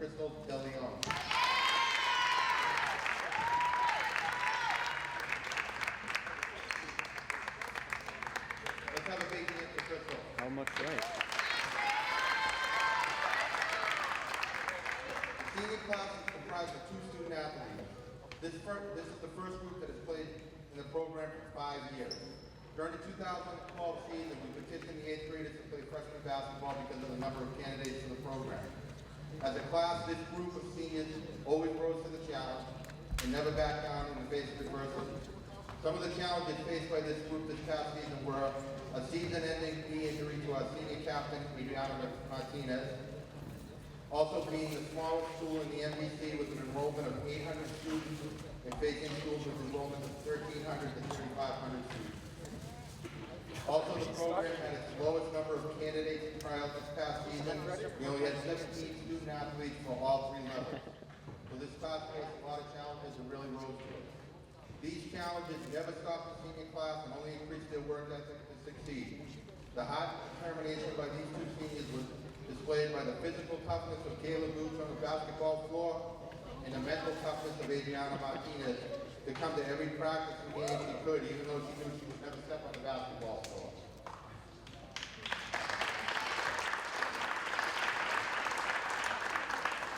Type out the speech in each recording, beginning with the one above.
Crystal De Leon. Let's have a big hand for Crystal. How much right? The senior class is comprised of 2 student athletes. This is the first group that has played in the program for 5 years. During the 2012 season, we petitioned the 8th graders to play freshman basketball because of the number of candidates for the program. As a class, this group of seniors always rose to the challenge and never backed down in the face of adversity. Some of the challenges faced by this group this past season were a season-ending knee injury to our senior captain, Adriana Martinez, also being the smallest school in the MVC with an enrollment of 800 students and facing schools with enrollment of 1,300 to 3,500 students. Also, the program had its lowest number of candidates in trials this past season. We only had 17 student athletes for all 3 levels. So this class faced a lot of challenges and really rose to it. These challenges never stopped the senior class and only increased their work ethic to succeed. The hard determination by these 2 seniors was displayed by the physical toughness of Kayla Gooch on the basketball floor and the mental toughness of Adriana Martinez to come to every practice and game she could, even though she knew she would never step on the basketball floor.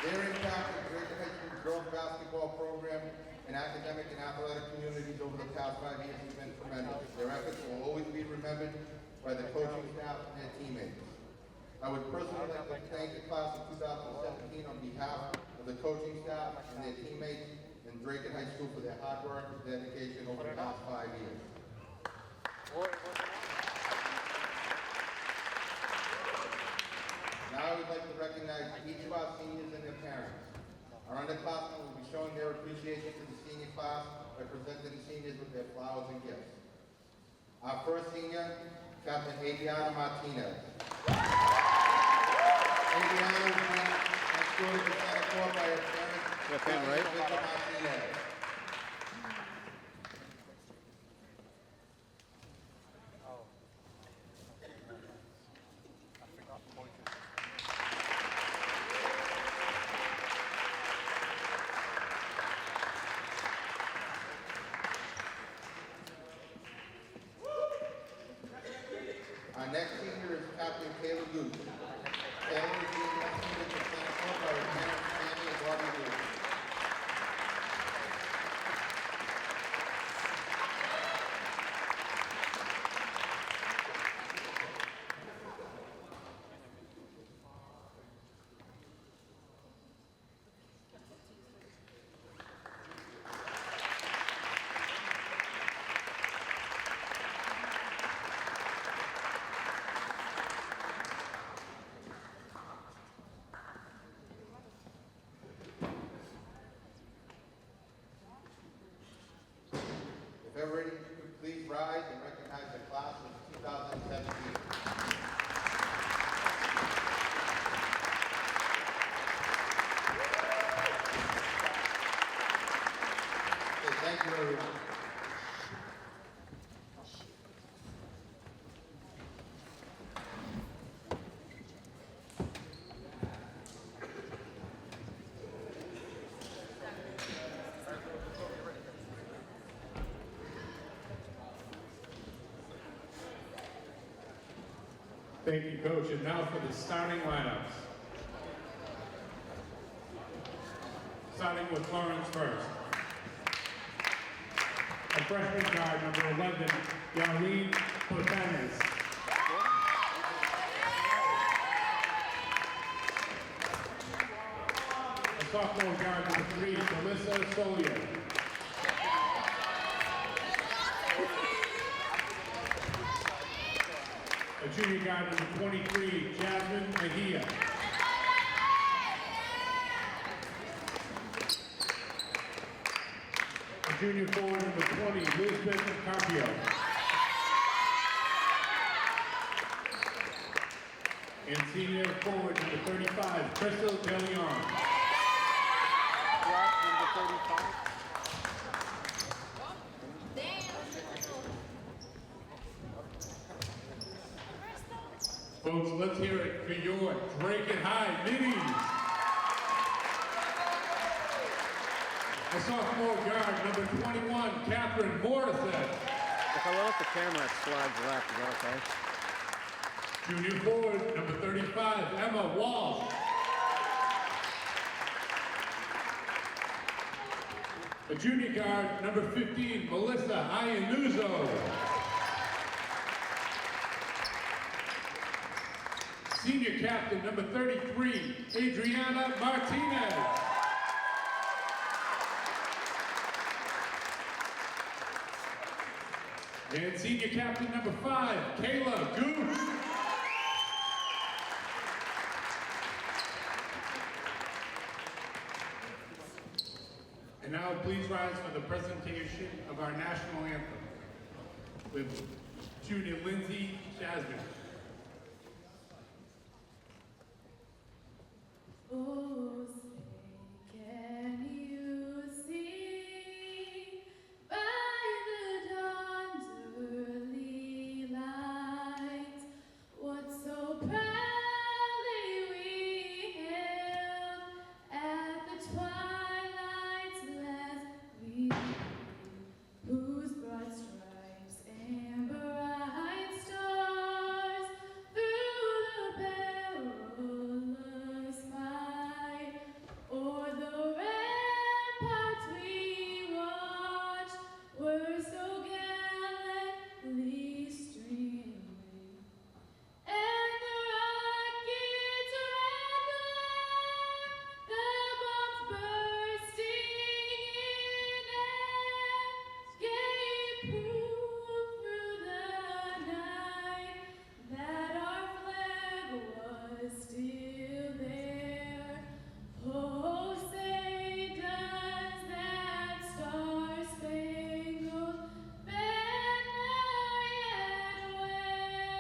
Their impact on Drayton High School's girls basketball program and academic and athletic communities over the past 5 years has been tremendous. Their efforts will always be remembered by the coaching staff and their teammates. I would personally like to thank the class of 2017 on behalf of the coaching staff and their teammates in Drayton High School for their hard work and dedication over the past 5 years. Now I would like to recognize each of our seniors and their parents. Our underclassmen will be showing their appreciation to the senior class by presenting the seniors with their flowers and gifts. Our first senior, Captain Adriana Martinez. Adriana was being escorted to Santa Cruz by her parents, Victor Martinez. Our next senior is Captain Kayla Gooch. Kayla is being escorted to Santa Cruz by her parents, Sammy and Bobby Gooch. If everybody could please rise and recognize the class of 2017. Okay, thank you everyone. Thank you, Coach. And now for the starting lineups. Starting with Florence first. A freshman guard, number 11, Yarlene Potanes. A sophomore guard, number 3, Melissa Solia. A junior guard, number 23, Jasmine Mejia. A junior forward, number 20, Lisbeth Carpio. And senior forward, number 35, Crystal De Leon. Number 35. Folks, let's hear it for your Drayton High Ladies. A sophomore guard, number 21, Catherine Morissette. If I look at the camera, it slides left. Is that okay? Junior forward, number 35, Emma Walsh. A junior guard, number 15, Melissa Ianuzo. Senior captain, number 33, Adriana Martinez. And senior captain, number 5, Kayla Gooch. And now please rise for the presentation of our national anthem with junior Lindsay Jasmine. Oh, say, can you see by the dawn's early light what so proudly we hailed at the twilight's last gleaming, whose broad stripes and bright stars through the perilous fight o'er the ramparts we watched were so gallantly streaming, and the rockets' red glare, the bombs bursting in air, gave proof through the night that our flag was still there. Oh, say does that star-spangled banner yet wave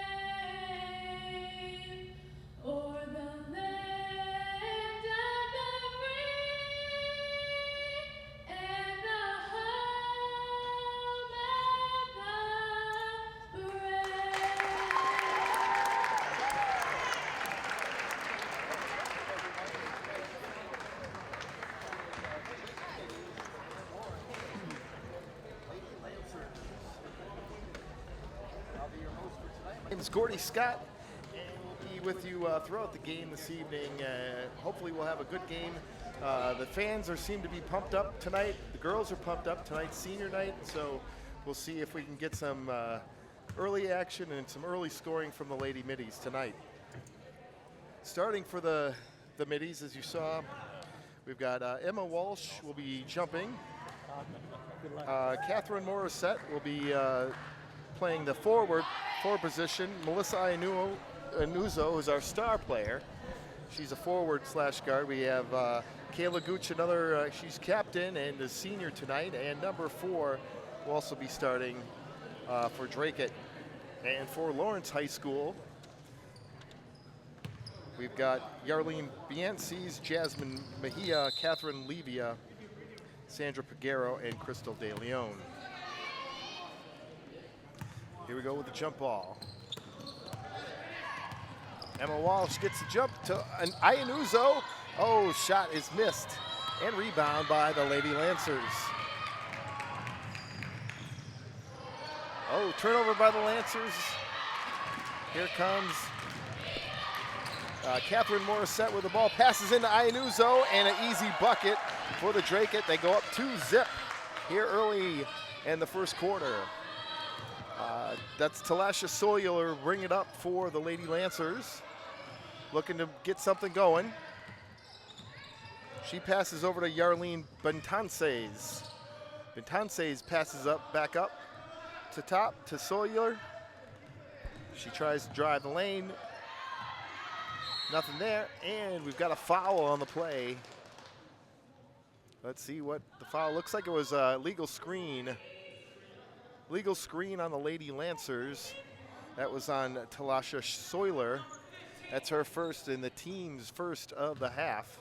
o'er the land of the free and the home of the brave? My name is Gordy Scott, and we'll be with you throughout the game this evening. Hopefully we'll have a good game. The fans seem to be pumped up tonight. The girls are pumped up tonight, senior night, so we'll see if we can get some early action and some early scoring from the Lady Middies tonight. Starting for the Middies, as you saw, we've got Emma Walsh will be jumping. Catherine Morissette will be playing the forward position. Melissa Ianuzo is our star player. She's a forward / guard. We have Kayla Gooch, another, she's captain and a senior tonight, and number 4 will also be starting for Dracut. And for Lawrence High School, we've got Yarlene Biances, Jasmine Mejia, Catherine Levia, Sandra Pagero, and Crystal De Leon. Here we go with the jump ball. Emma Walsh gets the jump to an Ianuzo. Oh, shot is missed. And rebound by the Lady Lancers. Oh, turnover by the Lancers. Here comes Catherine Morissette with the ball. Passes into Ianuzo, and an easy bucket for the Dracut. They go up 2-0 here early in the first quarter. That's Talasha Soyer bring it up for the Lady Lancers, looking to get something going. She passes over to Yarlene Bentances. Bentances passes back up to top to Soyer. She tries to drive the lane. Nothing there, and we've got a foul on the play. Let's see what the foul looks like. It was a legal screen. Legal screen on the Lady Lancers. That was on Talasha Soyer. That's her first and the team's first of the half.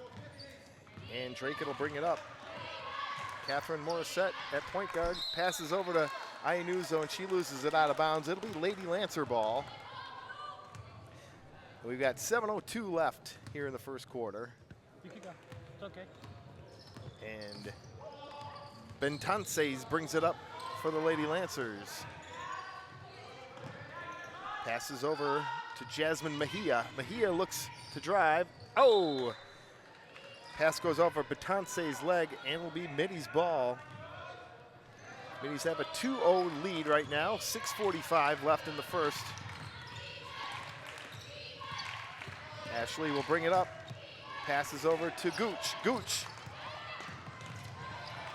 And Dracut will bring it up. Catherine Morissette at point guard passes over to Ianuzo, and she loses it out of bounds. It'll be Lady Lancer ball. We've got 7:02 left here in the first quarter. You can go. It's okay. And Bentances brings it up for the Lady Lancers. Passes over to Jasmine Mejia. Mejia looks to drive. Oh! Pass goes over Bentances' leg and will be Middy's ball. Middies have a 2-0 lead right now. 6:45 left in the first. Ashley will bring it up. Passes over to Gooch. Gooch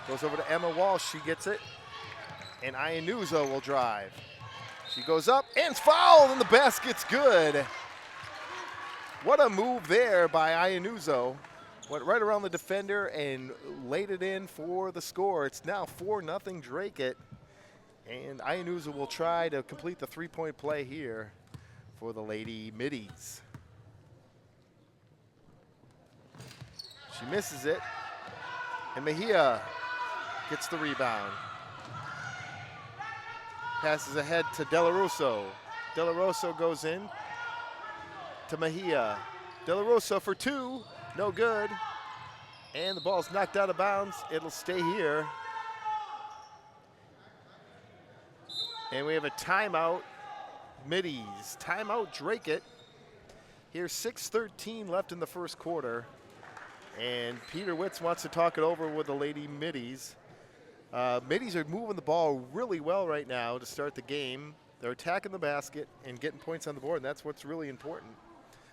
goes over to Emma Walsh. She gets it. And Iannuzo will drive. She goes up and it's fouled, and the basket's good. What a move there by Iannuzo. Went right around the defender and laid it in for the score. It's now 4-0 Drake-It. And Iannuzo will try to complete the three-point play here for the Lady Middies. She misses it. And Mejia gets the rebound. Passes ahead to Dela Rosa. Dela Rosa goes in to Mejia. Dela Rosa for two. No good. And the ball's knocked out of bounds. It'll stay here. And we have a timeout. Middies. Timeout Drake-It. Here's 6:13 left in the first quarter. And Peter Witz wants to talk it over with the Lady Middies. Middies are moving the ball really well right now to start the game. They're attacking the basket and getting points on the board, and that's what's really important.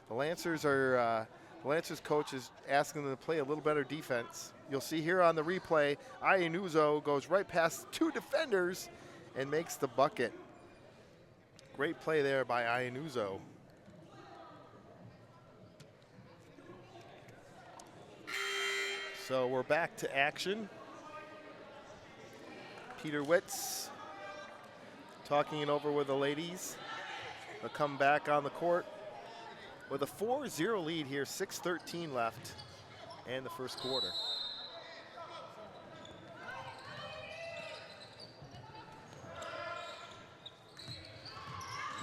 The Lancers coach is asking them to play a little better defense. You'll see here on the replay, Iannuzo goes right past two defenders and makes the bucket. Great play there by Iannuzo. So we're back to action. Peter Witz talking it over with the ladies. They'll come back on the court with a 4-0 lead here, 6:13 left in the first quarter.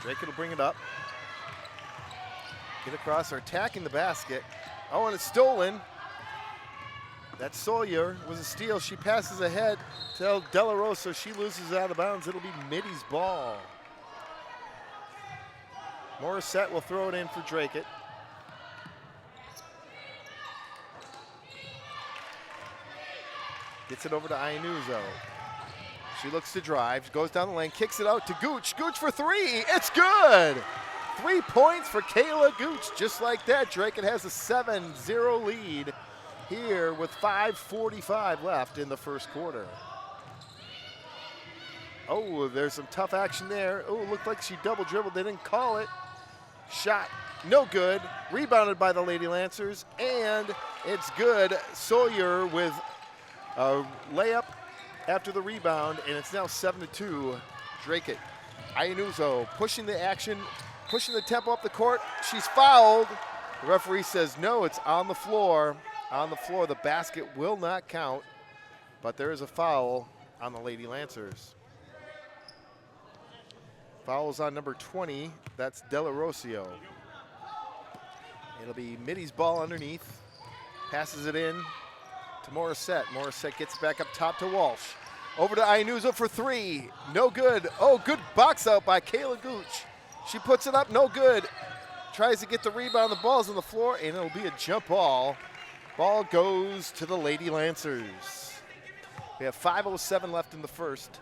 Drake will bring it up. Get across, they're attacking the basket. Oh, and it's stolen. That Sawyer was a steal. She passes ahead to Dela Rosa. She loses out of bounds. It'll be Middy's ball. Morissette will throw it in for Drake-It. Gets it over to Iannuzo. She looks to drive, goes down the lane, kicks it out to Gooch. Gooch for three. It's good. 3 points for Kayla Gooch. Just like that, Drake-It has a 7-0 lead here with 5:45 left in the first quarter. Oh, there's some tough action there. Oh, looked like she double dribbled. They didn't call it. Shot, no good. Rebounded by the Lady Lancers, and it's good. Sawyer with a layup after the rebound, and it's now 7-2 Drake-It. Iannuzo pushing the action, pushing the tempo up the court. She's fouled. The referee says no, it's on the floor. On the floor, the basket will not count, but there is a foul on the Lady Lancers. Foul's on number 20, that's Dela Rosa. It'll be Middy's ball underneath, passes it in to Morissette. Morissette gets it back up top to Walsh. Over to Iannuzo for three, no good. Oh, good box out by Kayla Gooch. She puts it up, no good. Tries to get the rebound, the ball's on the floor, and it'll be a jump ball. Ball goes to the Lady Lancers. We have 5:07 left in the first.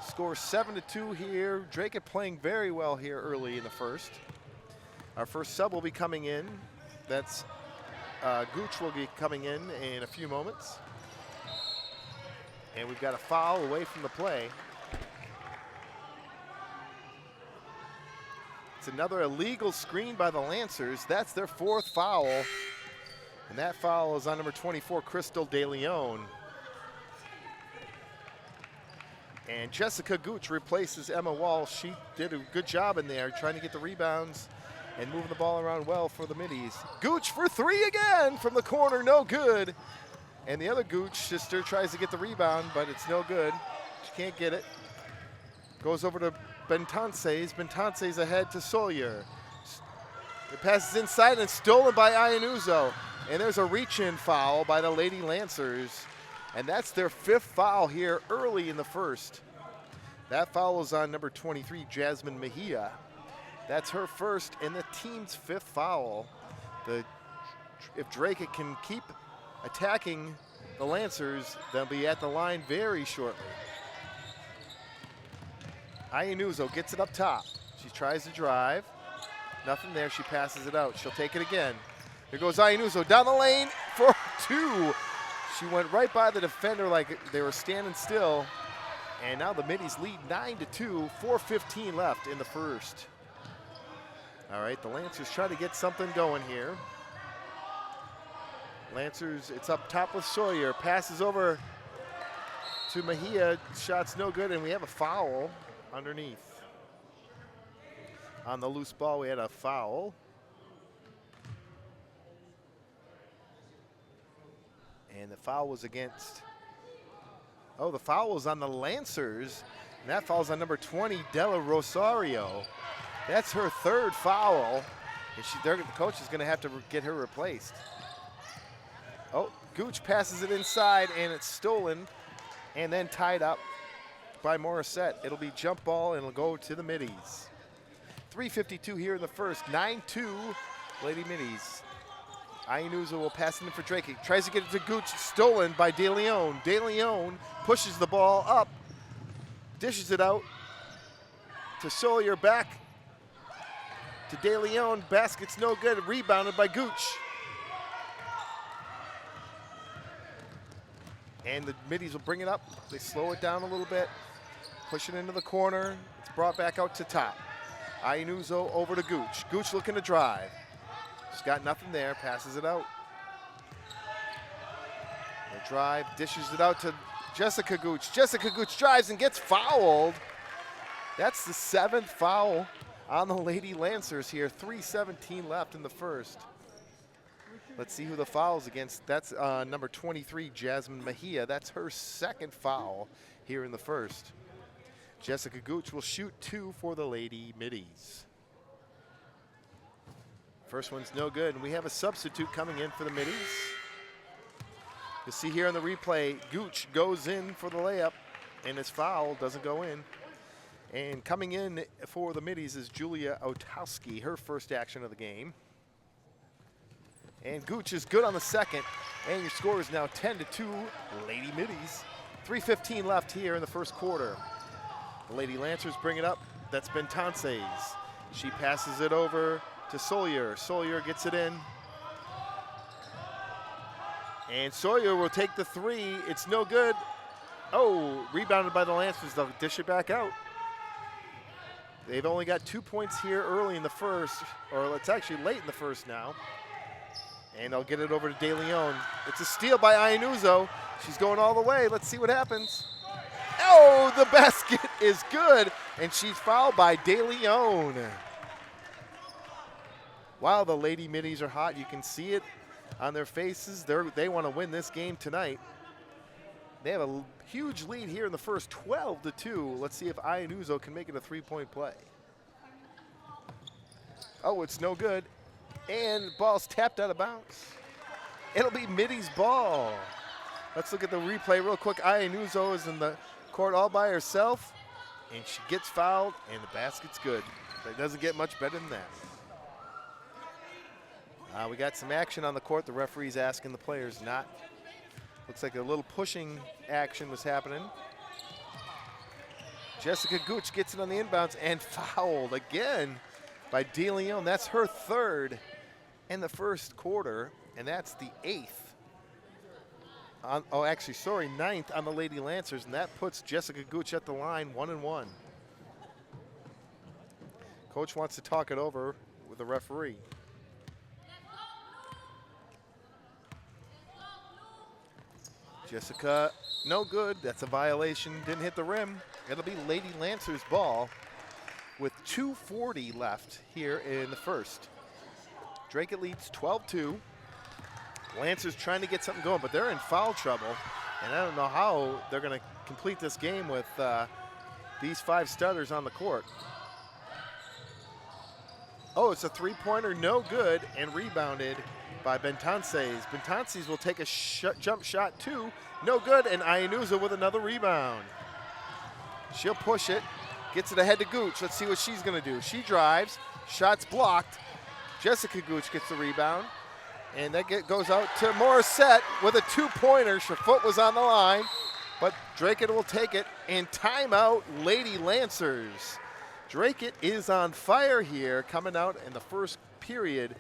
Score 7-2 here. Drake-It playing very well here early in the first. Our first sub will be coming in. That's Gooch will be coming in a few moments. And we've got a foul away from the play. It's another illegal screen by the Lancers. That's their fourth foul. And that foul is on number 24, Crystal De Leon. And Jessica Gooch replaces Emma Walsh. She did a good job in there trying to get the rebounds and moving the ball around well for the Middies. Gooch for three again from the corner, no good. And the other Gooch sister tries to get the rebound, but it's no good. She can't get it. Goes over to Bentances. Bentances ahead to Sawyer. It passes inside and it's stolen by Iannuzo. And there's a reach-in foul by the Lady Lancers. And that's their 5th foul here early in the first. That foul is on number 23, Jasmine Mejia. That's her first and the team's 5th foul. If Drake can keep attacking the Lancers, they'll be at the line very shortly. Ayanuzo gets it up top. She tries to drive. Nothing there. She passes it out. She'll take it again. Here goes Ayanuzo down the lane for 2. She went right by the defender like they were standing still. And now the Middies lead 9-2, 4:15 left in the first. All right, the Lancers try to get something going here. Lancers, it's up top with Sawyer. Passes over to Mejia. Shot's no good, and we have a foul underneath. On the loose ball, we had a foul. And the foul was against, the foul was on the Lancers, and that foul's on number 20, Della Rosario. That's her 3rd foul, and the coach is going to have to get her replaced. Oh, Gooch passes it inside, and it's stolen, and then tied up by Morissette. It'll be jump ball, and it'll go to the Middies. 3:52 here in the first, 9-2, Lady Middies. Ayanuzo will pass it in for Drake. He tries to get it to Gooch, stolen by De Leon. De Leon pushes the ball up, dishes it out to Sawyer, back to De Leon. Basket's no good, rebounded by Gooch. And the Middies will bring it up. They slow it down a little bit, push it into the corner. It's brought back out to top. Ayanuzo over to Gooch. Gooch looking to drive. She's got nothing there, passes it out. The drive, dishes it out to Jessica Gooch. Jessica Gooch drives and gets fouled. That's the 7th foul on the Lady Lancers here. 3:17 left in the first. Let's see who the foul's against. That's number 23, Jasmine Mejia. That's her 2nd foul here in the first. Jessica Gooch will shoot 2 for the Lady Middies. First one's no good, and we have a substitute coming in for the Middies. You'll see here on the replay, Gooch goes in for the layup, and his foul doesn't go in. And coming in for the Middies is Julia Otowski, her first action of the game. And Gooch is good on the second, and your score is now 10-2, Lady Middies. 3:15 left here in the first quarter. The Lady Lancers bring it up. That's Bentances. She passes it over to Sawyer. Sawyer gets it in. And Sawyer will take the 3. It's no good. Oh, rebounded by the Lancers. They'll dish it back out. They've only got 2 points here early in the first, or it's actually late in the first now. And they'll get it over to De Leon. It's a steal by Ayanuzo. She's going all the way. Let's see what happens. Oh, the basket is good, and she's fouled by De Leon. Wow, the Lady Middies are hot. You can see it on their faces. They want to win this game tonight. They have a huge lead here in the first, 12-2. Let's see if Ayanuzo can make it a 3-point play. Oh, it's no good. And the ball's tapped out of bounds. It'll be Middies' ball. Let's look at the replay real quick. Ayanuzo is in the court all by herself, and she gets fouled, and the basket's good. It doesn't get much better than that. We got some action on the court. The referee's asking the players not. Looks like a little pushing action was happening. Jessica Gooch gets it on the inbounds and fouled again by De Leon. That's her 3rd in the first quarter, and that's the 8th. 9th on the Lady Lancers, and that puts Jessica Gooch at the line 1-1. Coach wants to talk it over with the referee. Jessica, no good. That's a violation. Didn't hit the rim. It'll be Lady Lancers' ball with 2:40 left here in the first. Drake it leads 12-2. Lancers trying to get something going, but they're in foul trouble, and I don't know how they're going to complete this game with these 5 starters on the court. Oh, it's a three-pointer, no good, and rebounded by Bentances. Bentances will take a jump shot too, no good, and Ianusa with another rebound. She'll push it, gets it ahead to Gooch. Let's see what she's gonna do. She drives, shot's blocked. Jessica Gooch gets the rebound, and that goes out to Morissette with a two-pointer. Her foot was on the line, but Dracut will take it, and timeout, Lady Lancers. Dracut is on fire here, coming out in the first period,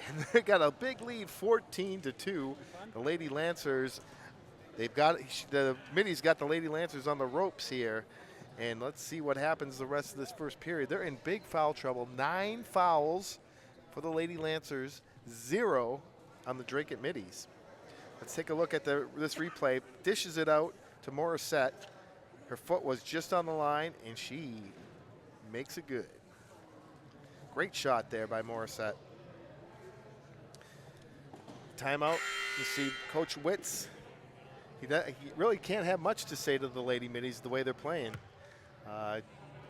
and they got a big lead, 14-2. The Lady Lancers, the Middies got the Lady Lancers on the ropes here, and let's see what happens the rest of this first period. They're in big foul trouble. 9 fouls for the Lady Lancers, 0 on the Dracut Middies. Let's take a look at this replay. Dishes it out to Morissette. Her foot was just on the line, and she makes it good. Great shot there by Morissette. Timeout. You see Coach Witz. He really can't have much to say to the Lady Middies the way they're playing.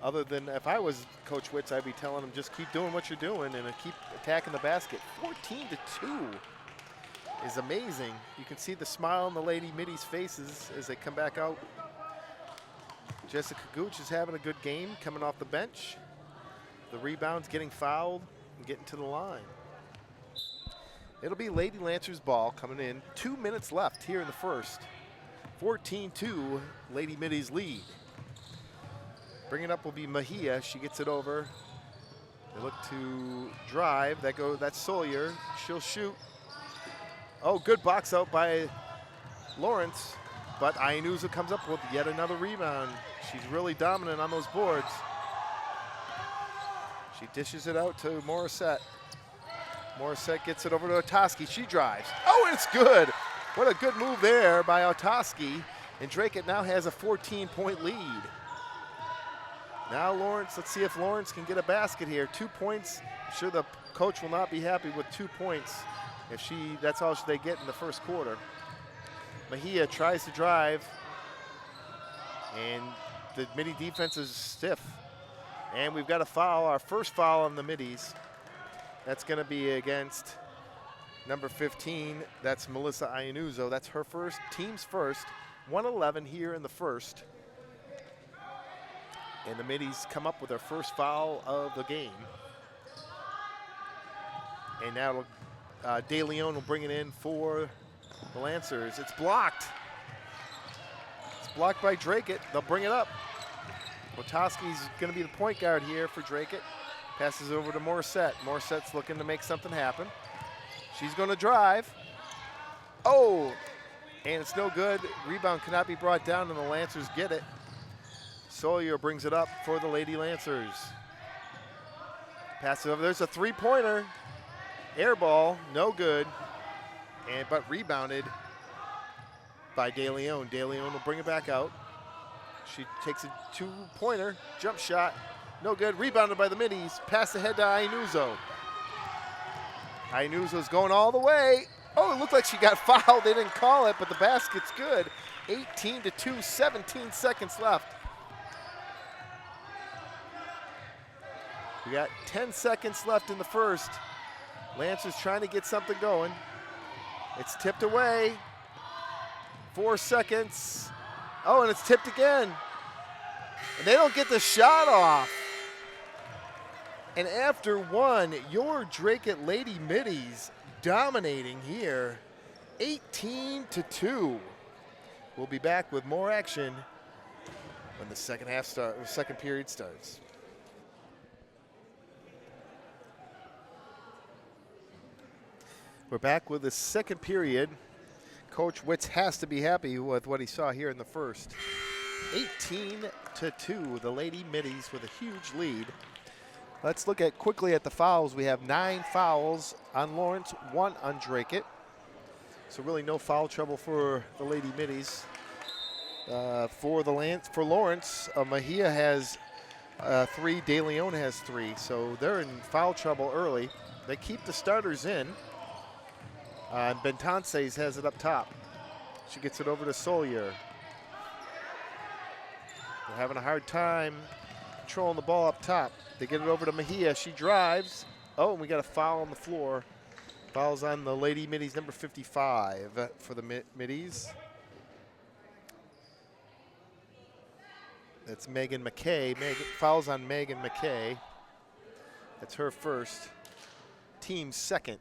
Other than if I was Coach Witz, I'd be telling them just keep doing what you're doing and keep attacking the basket. 14-2 is amazing. You can see the smile on the Lady Middies' faces as they come back out. Jessica Gooch is having a good game coming off the bench. The rebounds, getting fouled, and getting to the line. It'll be Lady Lancers ball coming in. 2 minutes left here in the first. 14-2, Lady Middies lead. Bringing up will be Mejia. She gets it over. They look to drive. That's Sawyer. She'll shoot. Oh, good box out by Lawrence. But Ianusa comes up with yet another rebound. She's really dominant on those boards. She dishes it out to Morissette. Morissette gets it over to Otoski. She drives. Oh, and it's good. What a good move there by Otoski. And Dracut now has a 14-point lead. Now Lawrence, let's see if Lawrence can get a basket here. 2 points. I'm sure the coach will not be happy with 2 points if that's all they get in the first quarter. Mejia tries to drive, and the Midi defense is stiff. And we've got a foul, our first foul on the Middies. That's going to be against number 15. That's Melissa Ianusa. That's her first, team's first. 111 here in the first. And the Middies come up with their first foul of the game. And now De Leon will bring it in for the Lancers. It's blocked. It's blocked by Dracut. They'll bring it up. Otoski's going to be the point guard here for Dracut. Passes over to Morissette. Morissette's looking to make something happen. She's going to drive. Oh, and it's no good. Rebound cannot be brought down, and the Lancers get it. Sawyer brings it up for the Lady Lancers. Pass it over. There's a three-pointer. Air ball, no good. But rebounded by De Leon. De Leon will bring it back out. She takes a two-pointer, jump shot, no good. Rebounded by the Middies. Pass ahead to Ianusa. Ianusa's going all the way. Oh, it looked like she got fouled. They didn't call it, but the basket's good. 18-2, 17 seconds left. We got 10 seconds left in the first. Lancers trying to get something going. It's tipped away. 4 seconds. Oh, and it's tipped again. And they don't get the shot off. And after one, your Dracut Lady Middies dominating here, 18-2. We'll be back with more action when the second period starts. We're back with the second period. Coach Witz has to be happy with what he saw here in the first. 18-2, the Lady Middies with a huge lead. Let's look quickly at the fouls. We have 9 fouls on Lawrence, 1 on Dracut. So really no foul trouble for the Lady Middies. For Lawrence, Mejia has 3, De Leon has 3. So they're in foul trouble early. They keep the starters in. And Bentances has it up top. She gets it over to Sawyer. They're having a hard time controlling the ball up top. They get it over to Mejia. She drives. Oh, and we got a foul on the floor. Foul's on the Lady Middies, number 55 for the Middies. That's Megan McKay. Foul's on Megan McKay. That's her first. Team second.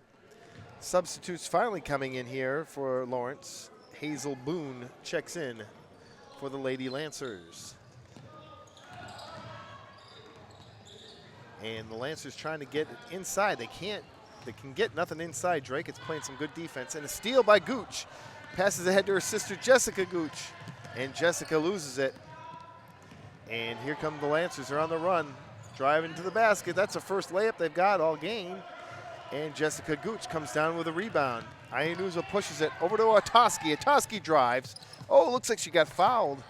Substitutes finally coming in here for Lawrence. Hazel Boone checks in for the Lady Lancers. And the Lancers trying to get it inside. They can get nothing inside. Drake is playing some good defense. And a steal by Gooch. Passes ahead to her sister Jessica Gooch. And Jessica loses it. And here come the Lancers. They're on the run. Driving to the basket. That's the first layup they've got all game. And Jessica Gooch comes down with a rebound. Ianuzo pushes it over to Otoski. Otoski drives. Oh, looks like she got fouled.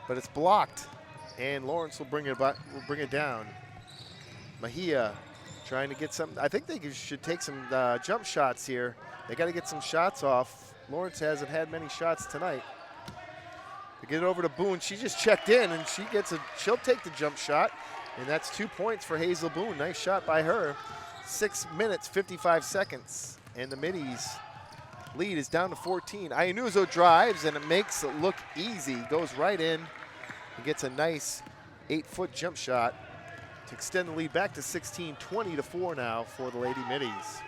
But it's blocked. And Lawrence will bring it down. Mejia trying to get some. I think they should take some jump shots here. They got to get some shots off. Lawrence hasn't had many shots tonight. They get it over to Boone. She just checked in, and she'll take the jump shot, and that's 2 points for Hazel Boone. Nice shot by her. 6 minutes, 55 seconds, and the Middies lead is down to 14. Ianuzo drives, and it makes it look easy. Goes right in and gets a nice 8-foot jump shot to extend the lead back to 16, 20-4 now for the Lady Middies.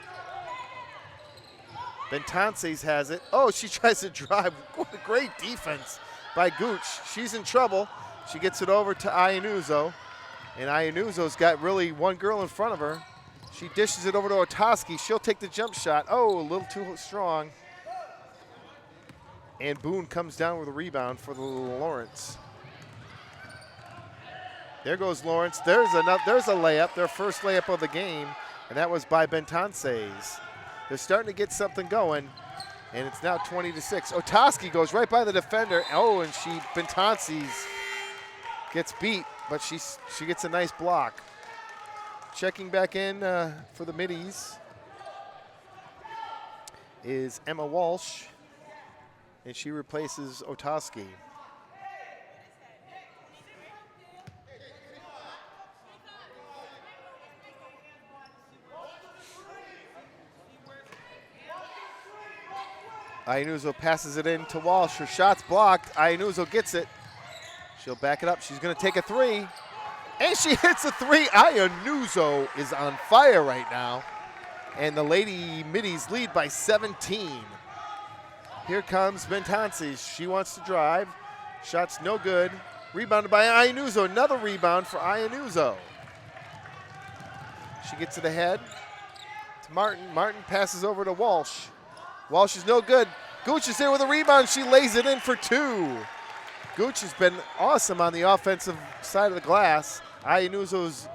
Bentances has it. Oh, she tries to drive. What a great defense by Gooch. She's in trouble. She gets it over to Ianuzo, and Ianuzo's got really one girl in front of her. She dishes it over to Otoski. She'll take the jump shot. Oh, a little too strong. And Boone comes down with a rebound for the Lawrence. There goes Lawrence. There's a layup, their first layup of the game, and that was by Bentances. They're starting to get something going, and it's now 20-6. Otoski goes right by the defender. Oh, and Bentances gets beat, but she gets a nice block. Checking back in for the Middies is Emma Walsh, and she replaces Otoski. Ianuzo passes it in to Walsh. Her shot's blocked. Ianuzo gets it. She'll back it up. She's going to take a three. And she hits a three. Ianuzo is on fire right now. And the Lady Middies lead by 17. Here comes Bentances. She wants to drive. Shot's no good. Rebounded by Ianuzo. Another rebound for Ianuzo. She gets it ahead to Martin. Martin passes over to Walsh. Walsh is no good. Gooch is there with a rebound. She lays it in for two. Gooch has been awesome on the offensive side of the glass. Ianuzo's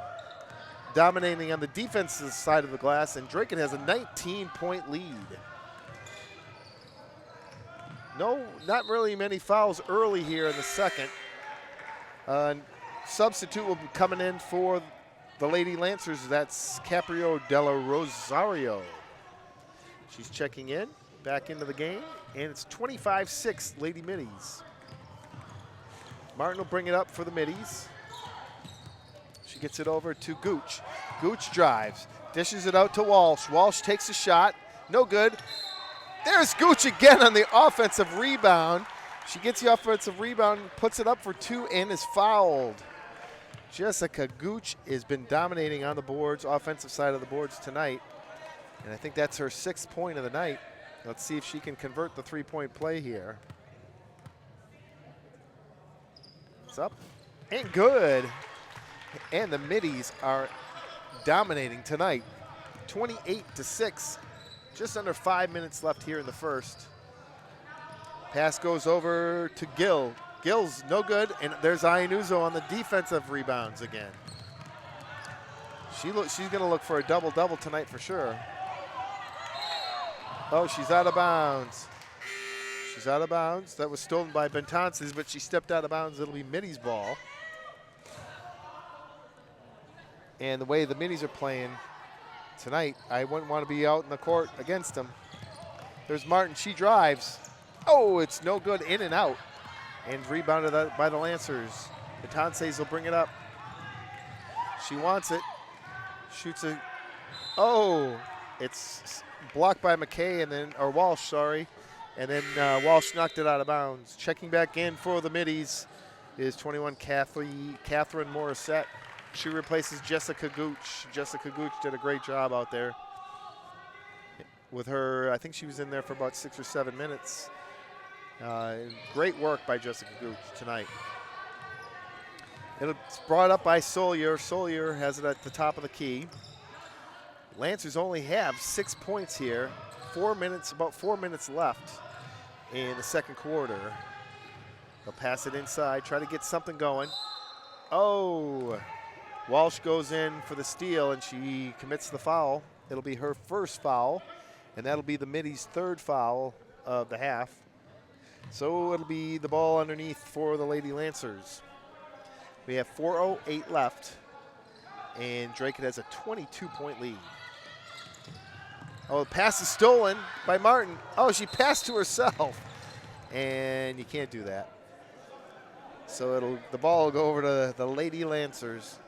dominating on the defensive side of the glass, and Draken has a 19-point lead. No, not really many fouls early here in the second. Substitute will be coming in for the Lady Lancers. That's Caprio Della Rosario. She's checking in, back into the game, and it's 25-6 Lady Middies. Martin will bring it up for the Middies. She gets it over to Gooch. Gooch drives, dishes it out to Walsh. Walsh takes a shot, no good. There's Gooch again on the offensive rebound. She gets the offensive rebound, puts it up for two, and is fouled. Jessica Gooch has been dominating on the boards, offensive side of the boards tonight. And I think that's her 6th point of the night. Let's see if she can convert the three-point play here. It's up and good. And the Middies are dominating tonight. 28-6. Just under 5 minutes left here in the first. Pass goes over to Gill. Gill's no good, and there's Ianuzo on the defensive rebounds again. She's going to look for a double-double tonight for sure. Oh, she's out of bounds. She's out of bounds. That was stolen by Bentances, but she stepped out of bounds. It'll be Middies' ball. And the way the Middies are playing tonight, I wouldn't want to be out in the court against them. There's Martin. She drives. Oh, it's no good. In and out. And rebounded by the Lancers. Bentances will bring it up. She wants it. Shoots a Oh, it's blocked by McKay and then, or Walsh, sorry. And then Walsh knocked it out of bounds. Checking back in for the middies is 21 Catherine Morissette. She replaces Jessica Gooch. Jessica Gooch did a great job out there. With her, I think she was in there for about 6 or 7 minutes. Great work by Jessica Gooch tonight. It's brought up by Solier. Solier has it at the top of the key. Lancers only have 6 points here. About 4 minutes left in the second quarter. They'll pass it inside, try to get something going. Oh, Walsh goes in for the steal and she commits the foul. It'll be her first foul, and that'll be the middies' third foul of the half. So it'll be the ball underneath for the Lady Lancers. We have 4:08 left, and Drake has a 22-point lead. Oh, the pass is stolen by Martin. Oh, she passed to herself, and you can't do that. So the ball will go over to the Lady Lancers.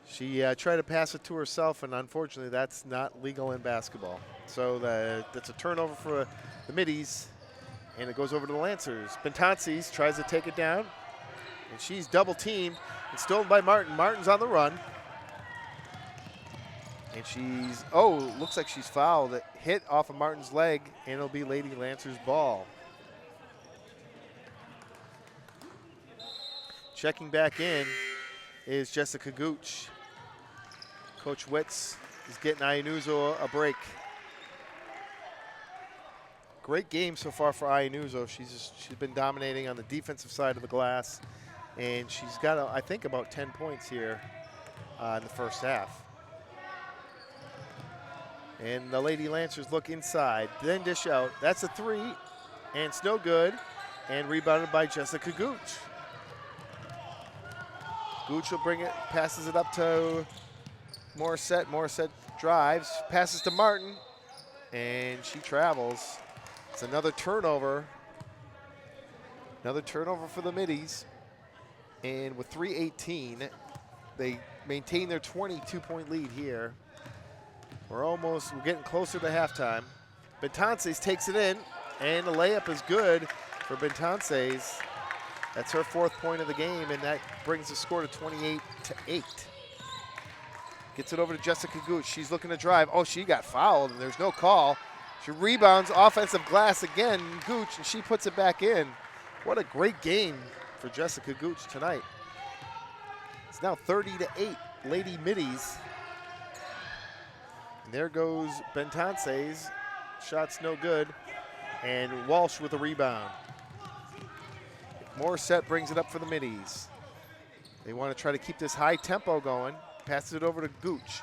She tried to pass it to herself, and unfortunately that's not legal in basketball. So that's a turnover for the middies, and it goes over to the Lancers. Bentances tries to take it down, and she's double teamed and stolen by Martin. Martin's on the run. And looks like she's fouled. It hit off of Martin's leg, and it'll be Lady Lancers' ball. Checking back in is Jessica Gooch. Coach Witz is getting Iannuzo a break. Great game so far for Iannuzo. She's been dominating on the defensive side of the glass, and she's got, I think, about 10 points here in the first half. And the Lady Lancers look inside, then dish out. That's a three, and it's no good, and rebounded by Jessica Gooch. Gooch will bring it, passes it up to Morissette. Morissette drives, passes to Martin, and she travels. It's another turnover. Another turnover for the middies. And with 3:18, they maintain their 22-point lead here. We're getting closer to halftime. Bentances takes it in, and the layup is good for Bentances. That's her 4th point of the game, and that brings the score to 28-8. Gets it over to Jessica Gooch. She's looking to drive. Oh, she got fouled, and there's no call. She rebounds, offensive glass again, Gooch, and she puts it back in. What a great game for Jessica Gooch tonight. It's now 30-8, Lady Middies. And there goes Bentances. Shot's no good. And Walsh with a rebound. Morissette brings it up for the middies. They want to try to keep this high tempo going. Passes it over to Gooch.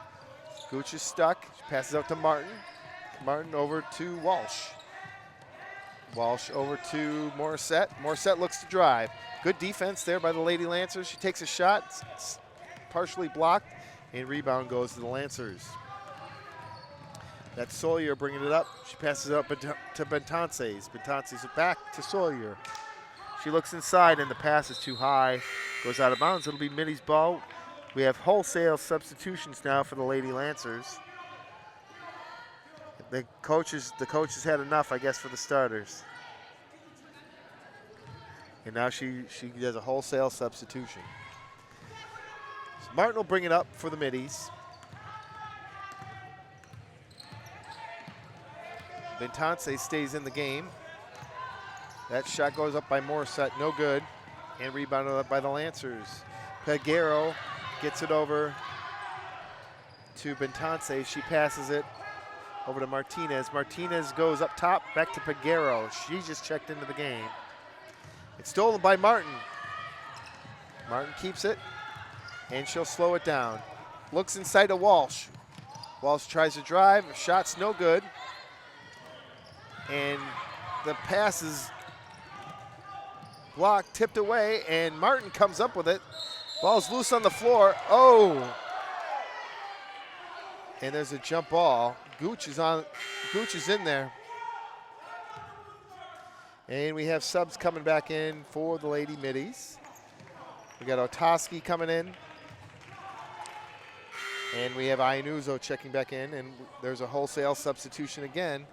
Gooch is stuck. She passes out to Martin. Martin over to Walsh. Walsh over to Morissette. Morissette looks to drive. Good defense there by the Lady Lancers. She takes a shot. It's partially blocked. And rebound goes to the Lancers. That's Solier bringing it up. She passes it up to Bentances. Bentances back to Solier. She looks inside, and the pass is too high. Goes out of bounds. It'll be Middies' ball. We have wholesale substitutions now for the Lady Lancers. The coaches had enough, I guess, for the starters. And now she does a wholesale substitution. So Martin will bring it up for the Middies. Bentances stays in the game. That shot goes up by Morissette, no good. And rebounded up by the Lancers. Peguero gets it over to Bentances. She passes it over to Martinez. Martinez goes up top, back to Peguero. She just checked into the game. It's stolen by Martin. Martin keeps it, and she'll slow it down. Looks inside to Walsh. Walsh tries to drive. Shot's no good. And the pass is blocked, tipped away, and Martin comes up with it. Ball's loose on the floor. Oh! And there's a jump ball. Gooch is in there. And we have subs coming back in for the Lady Middies. We got Otoski coming in. And we have Iannuzo checking back in, and there's a wholesale substitution again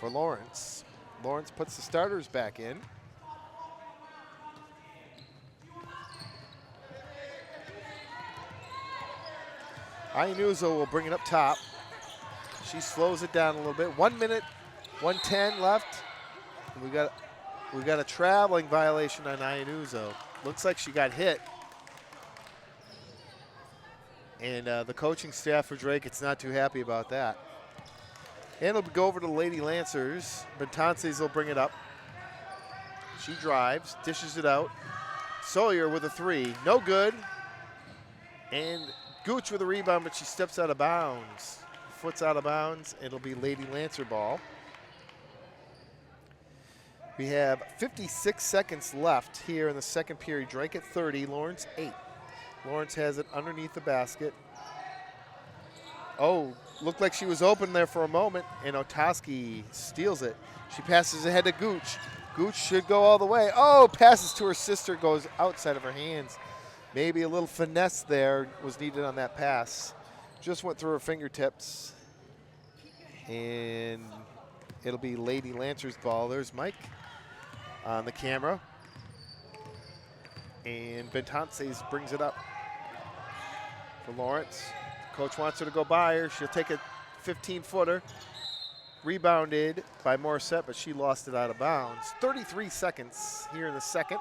for Lawrence. Lawrence puts the starters back in. Iannuzo will bring it up top. She slows it down a little bit. 1 minute, 1:10 left. And we got a traveling violation on Iannuzo. Looks like she got hit. And the coaching staff for Drake, it's not too happy about that. And it'll go over to the Lady Lancers. Betances will bring it up. She drives, dishes it out. Sawyer with a 3, no good. And Gooch with a rebound, but she steps out of bounds. Foot's out of bounds. It'll be Lady Lancer ball. We have 56 seconds left here in the second period. Drake at 30, Lawrence 8. Lawrence has it underneath the basket. Oh, looked like she was open there for a moment, and Otoski steals it. She passes ahead to Gooch. Gooch should go all the way. Oh, passes to her sister, goes outside of her hands. Maybe a little finesse there was needed on that pass. Just went through her fingertips. And it'll be Lady Lancer's ball. There's Mike on the camera. And Betances brings it up for Lawrence. Coach wants her to go by her. She'll take a 15-footer. Rebounded by Morissette, but she lost it out of bounds. 33 seconds here in the second.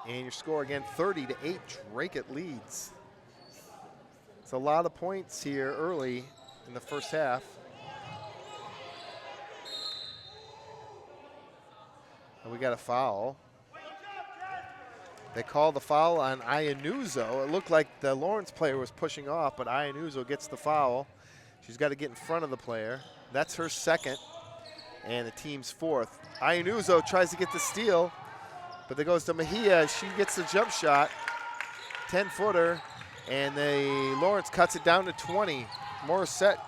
And your score again, 30-8. Drake it leads. It's a lot of points here early in the first half. And we got a foul. They call the foul on Iannuzo. It looked like the Lawrence player was pushing off, but Iannuzo gets the foul. She's got to get in front of the player. That's her second, and the team's fourth. Iannuzo tries to get the steal, but it goes to Mejia. She gets the jump shot, 10-footer, and Lawrence cuts it down to 20. Morissette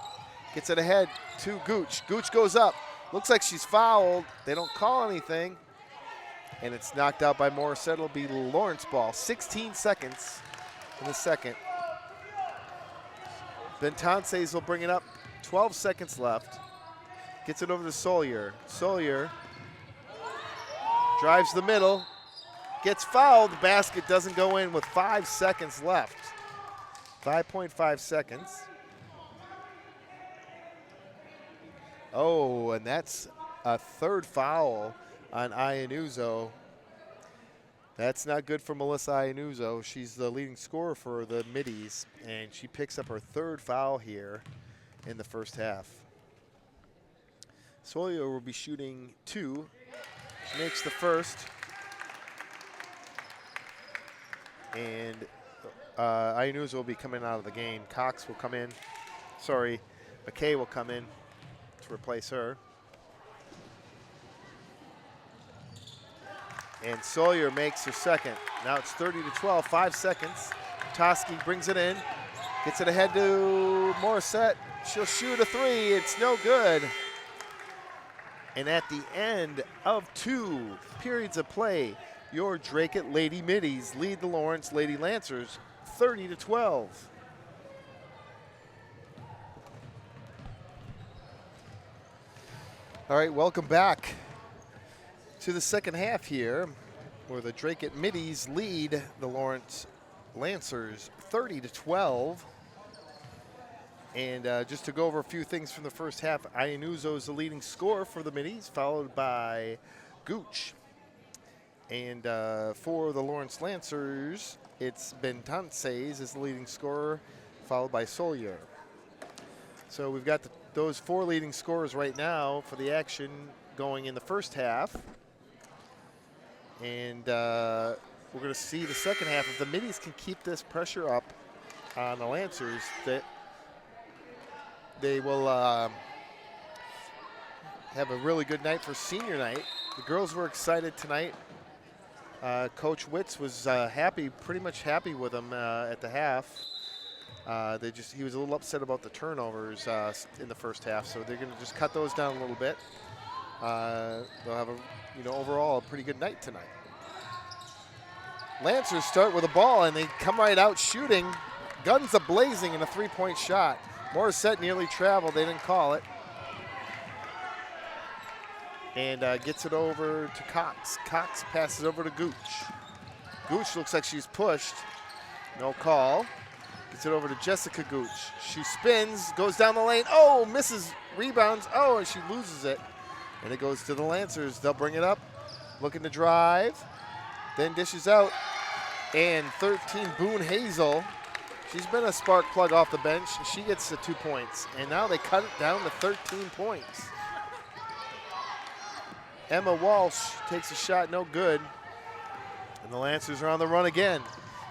gets it ahead to Gooch. Gooch goes up. Looks like she's fouled. They don't call anything, and it's knocked out by Morissette. It'll be Lawrence ball. 16 seconds in the second. Betances will bring it up. 12 seconds left. Gets it over to Sawyer. Sawyer drives the middle. Gets fouled. The basket doesn't go in with 5 seconds left. 5.5 seconds. Oh, and that's a third foul on Iannuzo. That's not good for Melissa Iannuzo. She's the leading scorer for the Middies, and she picks up her third foul here in the first half. Sawyer will be shooting 2. She makes the first. And Iannuzo will be coming out of the game. Cox will come in. Sorry, McKay will come in to replace her. And Sawyer makes her second. Now it's 30-12, 5 seconds. Toski brings it in, gets it ahead to Morissette. She'll shoot a 3, it's no good. And at the end of 2 periods of play, your Drake-It Lady Middies lead the Lawrence Lady Lancers 30-12. All right, welcome back to the second half here, where the Drake-It Middies lead the Lawrence Lancers 30-12. And just to go over a few things from the first half, Iannuzo is the leading scorer for the Middies, followed by Gooch. And for the Lawrence Lancers, it's Betances is the leading scorer, followed by Sawyer. So we've got those 4 leading scorers right now for the action going in the first half. And we're going to see the second half. If the Middies can keep this pressure up on the Lancers, that they will have a really good night for senior night. The girls were excited tonight. Coach Witz was pretty much happy with them at the half. He was a little upset about the turnovers in the first half, so they're going to just cut those down a little bit. They'll have overall a pretty good night tonight. Lancers start with a ball, and they come right out shooting. Guns a-blazing in a three-point shot. Morissette nearly traveled. They didn't call it. And gets it over to Cox. Cox passes over to Gooch. Gooch looks like she's pushed. No call. Gets it over to Jessica Gooch. She spins, goes down the lane. Oh, misses, rebounds. Oh, and she loses it. And it goes to the Lancers. They'll bring it up. Looking to drive. Then dishes out. And 13, Boone Hazel. She's been a spark plug off the bench. She gets the 2 points. And now they cut it down to 13 points. Emma Walsh takes a shot, no good. And the Lancers are on the run again.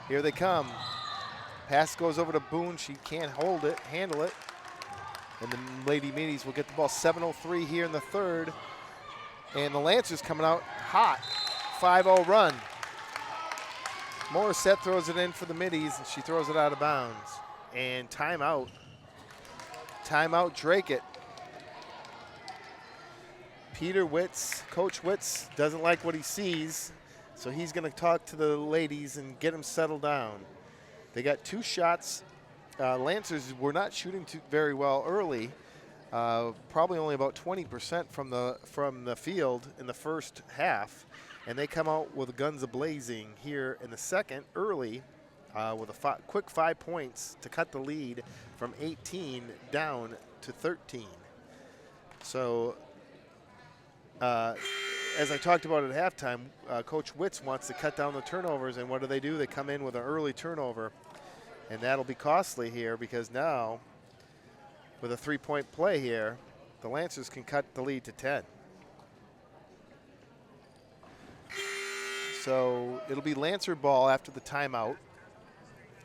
Here they come. Pass goes over to Boone. She can't handle it. And the Lady Meanies will get the ball. 7:03 here in the third. And the Lancers coming out hot. 5-0 run. Morissette throws it in for the Middies, and she throws it out of bounds. And timeout. Timeout, Drake-It. Peter Witz, Coach Witz, doesn't like what he sees, so he's going to talk to the ladies and get them settled down. They got 2 shots. Lancers were not shooting very well early, probably only about 20% from the field in the first half, and they come out with guns a-blazing here in the second early with a quick 5 points to cut the lead from 18 down to 13. So as I talked about at halftime, Coach Witz wants to cut down the turnovers, and what do? They come in with an early turnover, and that'll be costly here because now, with a 3-point play here, the Lancers can cut the lead to 10. So it'll be Lancer ball after the timeout.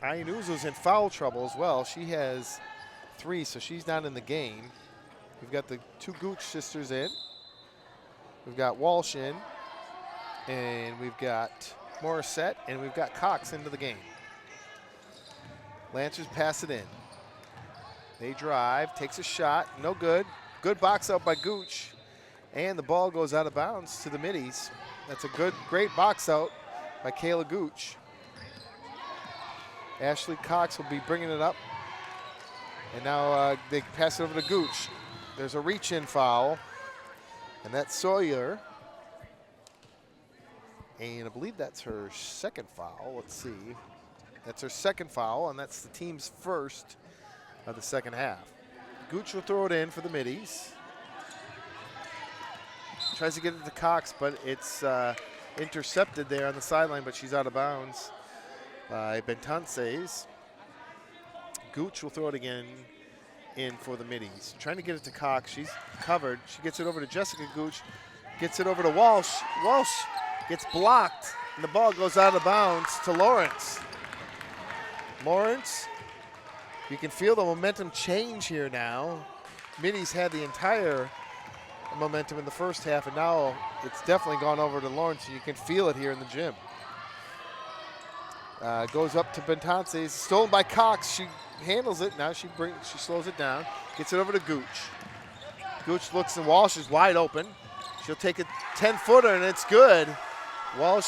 Ayanuzo's in foul trouble as well. She has 3, so she's not in the game. We've got the 2 Gooch sisters in. We've got Walsh in, and we've got Morissette, and we've got Cox into the game. Lancers pass it in. They drive, takes a shot, no good. Good box out by Gooch, and the ball goes out of bounds to the Middies. That's a great box out by Kayla Gooch. Ashley Cox will be bringing it up, and now they pass it over to Gooch. There's a reach-in foul. And that's Sawyer. And I believe that's her second foul. Let's see. That's her second foul, and that's the team's first of the second half. Gooch will throw it in for the Middies. Tries to get it to Cox, but it's intercepted there on the sideline, but she's out of bounds by Bentances. Gooch will throw it again in for the Middies. Trying to get it to Cox. She's covered. She gets it over to Jessica Gooch. Gets it over to Walsh. Walsh gets blocked, and the ball goes out of bounds to Lawrence. Lawrence, you can feel the momentum change here now. Middies had the entire momentum in the first half, and now it's definitely gone over to Lawrence. You can feel it here in the gym. Goes up to Bentances. Stolen by Cox. She handles it. Now she slows it down. Gets it over to Gooch. Gooch looks, and Walsh is wide open. She'll take a 10-footer, and it's good. Walsh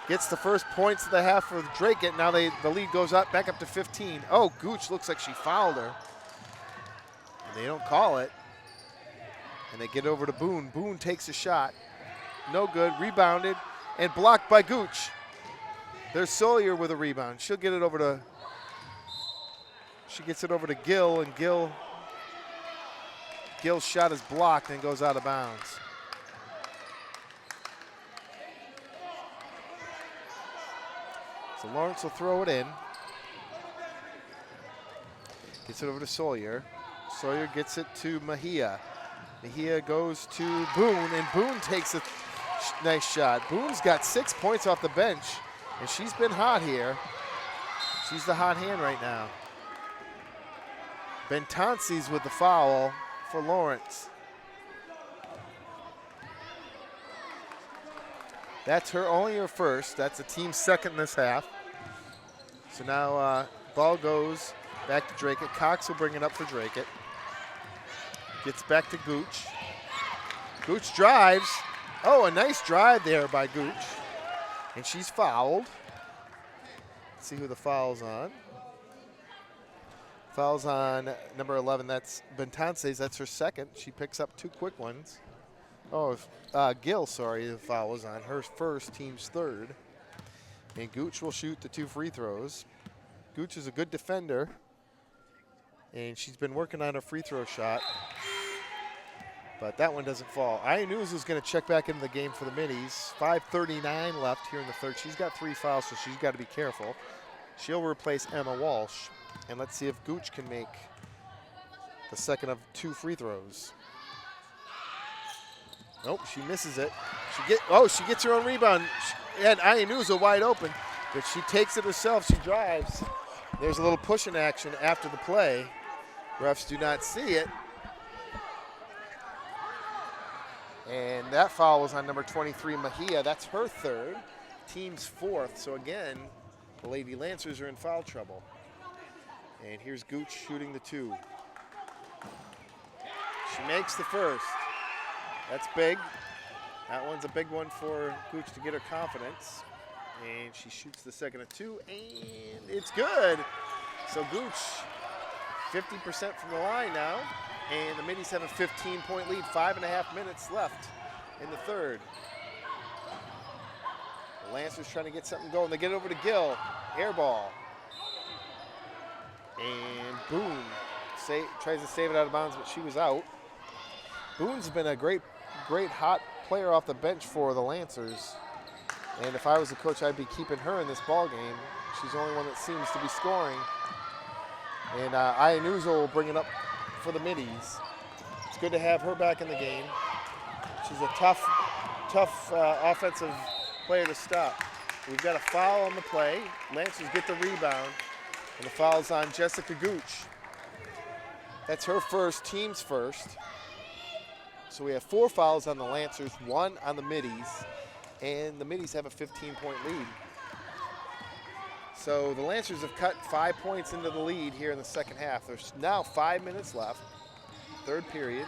gets the first points of the half for Drake-It. Now the lead goes back up to 15. Oh, Gooch looks like she fouled her. And they don't call it. And they get over to Boone. Boone takes a shot. No good. Rebounded and blocked by Gooch. There's Sawyer with a rebound. She'll get it over to, she gets it over to Gill, and Gill's shot is blocked and goes out of bounds. So Lawrence will throw it in. Gets it over to Sawyer. Sawyer gets it to Mejia. Mejia goes to Boone, and Boone takes a nice shot. Boone's got 6 points off the bench, and she's been hot here. She's the hot hand right now. Bentances with the foul for Lawrence. That's only her first. That's the team's second in this half. So now ball goes back to Drake-It. Cox will bring it up for Drake-It. Gets back to Gooch. Gooch drives. Oh, a nice drive there by Gooch. And she's fouled. Let's see who the foul's on. Foul's on number 11. That's Bentances. That's her second. She picks up 2 quick ones. Oh, Gill, sorry, the foul was on her first, team's third. And Gooch will shoot the 2 free throws. Gooch is a good defender, and she's been working on her free throw shot. But that one doesn't fall. Iannu's is going to check back into the game for the Middies. 5:39 left here in the third. She's got 3 fouls, so she's got to be careful. She'll replace Emma Walsh. And let's see if Gooch can make the second of 2 free throws. Nope, she misses it. She gets her own rebound. And Iannu's wide open, but she takes it herself. She drives. There's a little pushing action after the play. Refs do not see it. And that foul was on number 23, Mejia. That's her third, team's fourth. So again, the Lady Lancers are in foul trouble. And here's Gooch shooting the 2. She makes the first. That's big. That one's a big one for Gooch to get her confidence. And she shoots the second of 2, and it's good. So Gooch, 50% from the line now. And the Middies have a 15-point lead, 5.5 minutes left in the third. The Lancers trying to get something going. They get it over to Gill, air ball. And Boone tries to save it out of bounds, but she was out. Boone's been a great hot player off the bench for the Lancers. And if I was the coach, I'd be keeping her in this ball game. She's the only one that seems to be scoring. And Iannu's will bring it up for the Middies. It's good to have her back in the game. She's a tough offensive player to stop. We've got a foul on the play. Lancers get the rebound, and the foul's on Jessica Gooch. That's her first, team's first. So we have 4 fouls on the Lancers, 1 on the Middies, and the Middies have a 15-point lead. So the Lancers have cut 5 points into the lead here in the second half. There's now 5 minutes left, third period,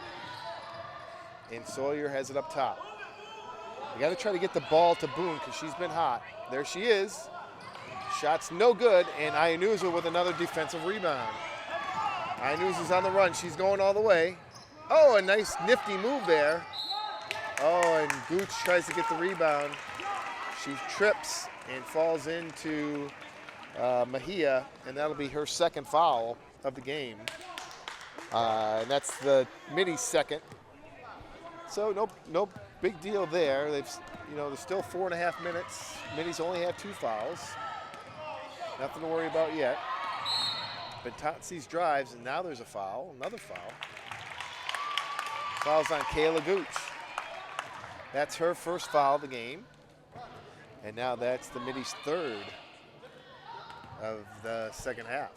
and Sawyer has it up top. You got to try to get the ball to Boone because she's been hot. There she is. Shot's no good, and Iannu's with another defensive rebound. Iannu's on the run. She's going all the way. Oh, a nice nifty move there. Oh, and Gooch tries to get the rebound. She trips and falls into Mejia, and that'll be her second foul of the game. And that's the Middies' second. So no big deal there. There's still 4.5 minutes. Middies only have 2 fouls. Nothing to worry about yet. Bentances drives, and now there's a foul, another foul. Foul's on Kayla Gooch. That's her first foul of the game. And now that's the Middies' third of the second half.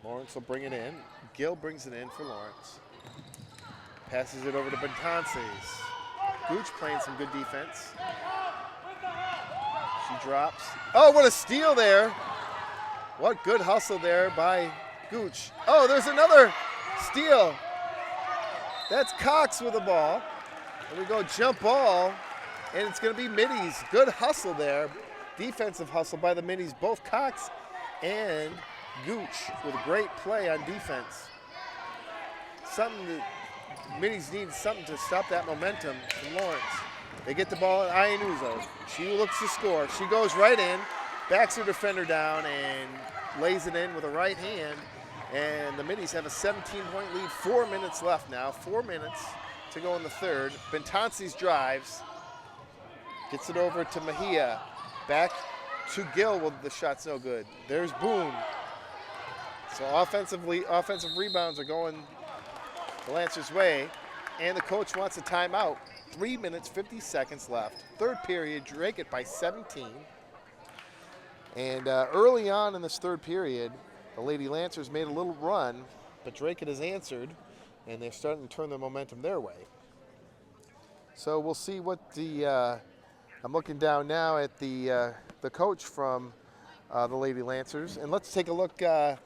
Lawrence will bring it in. Gill brings it in for Lawrence. Passes it over to Bentances. Gooch playing some good defense. She drops. Oh, what a steal there. What good hustle there by Gooch. Oh, there's another steal. That's Cox with the ball. And we go jump ball, and it's going to be Middies. Good hustle there. Defensive hustle by the Middies, both Cox and Gooch with a great play on defense. Something that Middies need something to stop that momentum from Lawrence. They get the ball at Iannu's. She looks to score. She goes right in, backs her defender down, and lays it in with a right hand. And the Middies have a 17-point lead. 4 minutes left now. 4 minutes to go in the third. Bentances drives. Gets it over to Mejia. Back to Gill. Well, the shot's no good. There's Boone. So offensive rebounds are going the Lancers' way. And the coach wants a timeout. 3 minutes, 50 seconds left. Third period, Drake it by 17. And early on in this third period, the Lady Lancers made a little run, but Drake has answered, and they're starting to turn their momentum their way. So we'll see what I'm looking down now at the coach from the Lady Lancers, and let's take a look at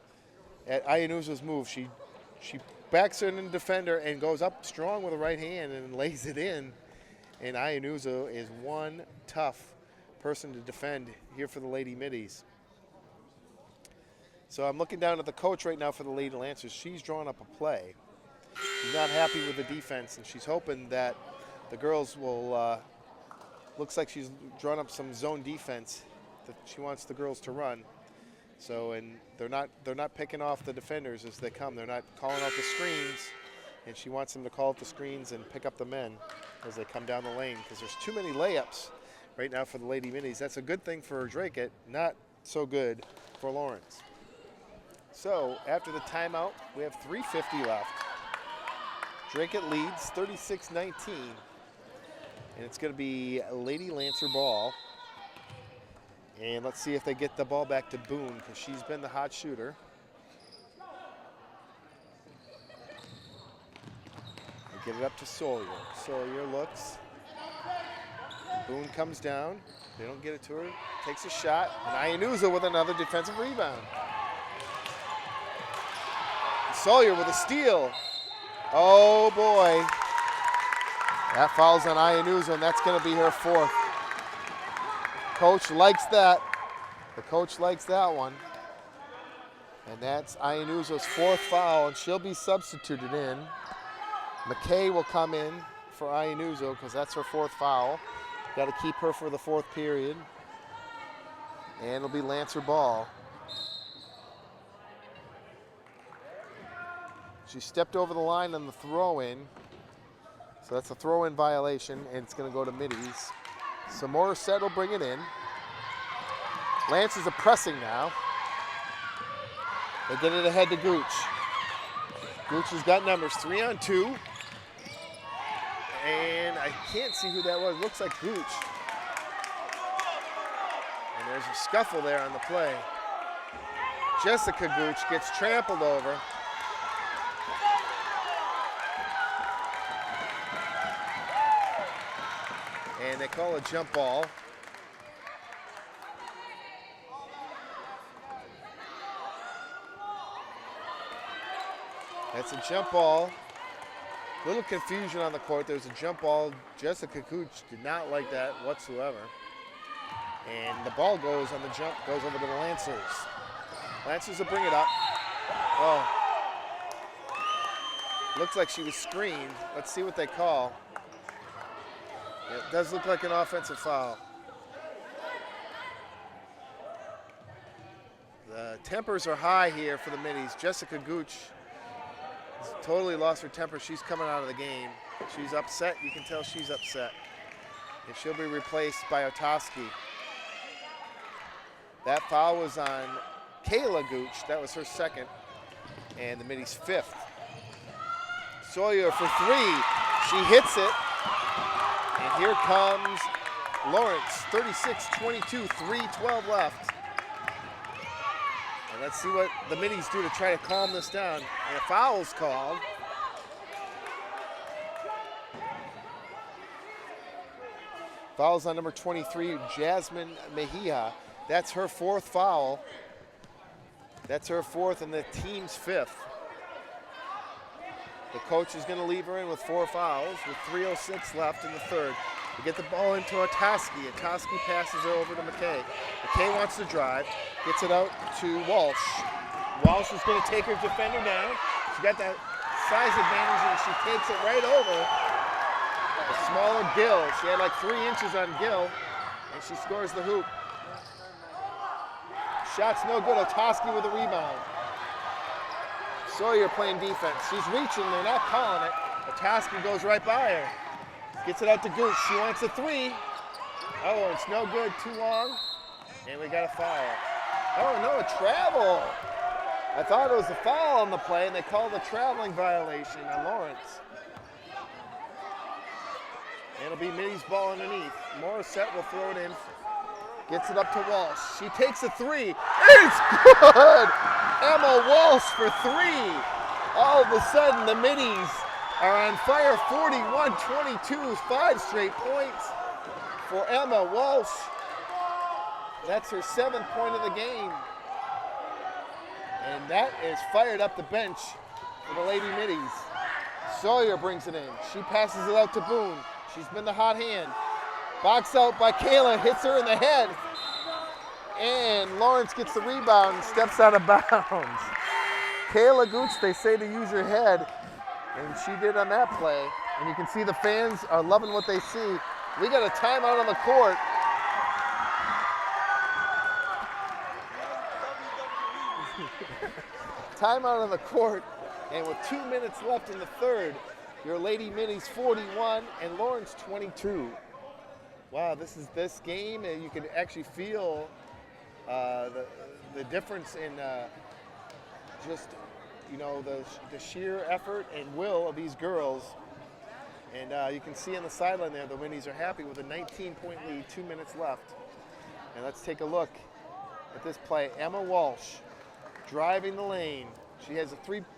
Iannu's move. She backs her in defender and goes up strong with a right hand and lays it in. And Iannu's is one tough person to defend here for the Lady Middies. So I'm looking down at the coach right now for the Lady Lancers. She's drawn up a play. She's not happy with the defense, and she's hoping that the girls will, looks like she's drawn up some zone defense that she wants the girls to run. So, and they're not picking off the defenders as they come. They're not calling out the screens, and she wants them to call out the screens and pick up the men as they come down the lane, because there's too many layups right now for the Lady Middies. That's a good thing for Dracut, not so good for Lawrence. So after the timeout, we have 3:50 left. Dracut leads 36-19, and it's going to be a Lady Lancer ball. And let's see if they get the ball back to Boone, because she's been the hot shooter. They get it up to Sawyer. Sawyer looks. Boone comes down. They don't get it to her. Takes a shot. And Iannusa with another defensive rebound. Sawyer with a steal. Oh boy. That fouls on Iannusa, and that's going to be her fourth. Coach likes that. The coach likes that one. And that's Iannusa's fourth foul, and she'll be substituted in. McKay will come in for Iannusa because that's her fourth foul. Got to keep her for the fourth period. And it'll be Lancer ball. She stepped over the line on the throw-in. So that's a throw-in violation, and it's going to go to Middies. So Morissette will bring it in. Lancers are pressing now. They get it ahead to Gooch. Gooch has got numbers 3-on-2. And I can't see who that was. Looks like Gooch. And there's a scuffle there on the play. Jessica Gooch gets trampled over. And they call a jump ball. That's a jump ball. Little confusion on the court. There's a jump ball. Jessica Gooch did not like that whatsoever. And the ball goes on the jump, goes over to the Lancers. Lancers will bring it up. Oh. Looks like she was screened. Let's see what they call. It does look like an offensive foul. The tempers are high here for the Middies. Jessica Gooch has totally lost her temper. She's coming out of the game. She's upset. You can tell she's upset. And she'll be replaced by Otoski. That foul was on Kayla Gooch. That was her second. And the Middies' fifth. Sawyer for three. She hits it. And here comes Lawrence, 36-22, 3:12 left. And let's see what the Middies do to try to calm this down. And a foul's called. Foul's on number 23, Jasmine Mejia. That's her fourth foul. That's her fourth and the team's fifth. The coach is going to leave her in with 4 fouls with 3:06 left in the third. We get the ball into Otoski. Otoski passes her over to McKay. McKay wants to drive, gets it out to Walsh. Walsh is going to take her defender down. She got that size advantage and she takes it right over the smaller Gill. She had like 3 inches on Gill and she scores the hoop. Shot's no good. Otoski with a rebound. Sawyer playing defense. She's reaching, they're not calling it. Otoski goes right by her. Gets it out to Gooch. She wants a 3. Oh, it's no good, too long. And we got a foul. Oh no, a travel. I thought it was a foul on the play and they called a traveling violation on Lawrence. And it'll be Middies ball underneath. Morissette will throw it in. Gets it up to Walsh. She takes a 3. It's good! Emma Walsh for 3. All of a sudden, the Middies are on fire. 41-22, 5 straight points for Emma Walsh. That's her 7th point of the game. And that is fired up the bench for the Lady Middies. Sawyer brings it in. She passes it out to Boone. She's been the hot hand. Box out by Kayla, hits her in the head. And Lawrence gets the rebound and steps out of bounds. Kayla Gooch, they say to use your head, and she did on that play. And you can see the fans are loving what they see. We got a timeout on the court. Timeout on the court, and with 2 minutes left in the third, your Lady Minis 41 and Lawrence 22. Wow, this game, and you can actually feel the difference in just, you know, the sheer effort and will of these girls. And you can see on the sideline there, the Winnies are happy with a 19-point lead, 2 minutes left. And let's take a look at this play. Emma Walsh driving the lane. She has a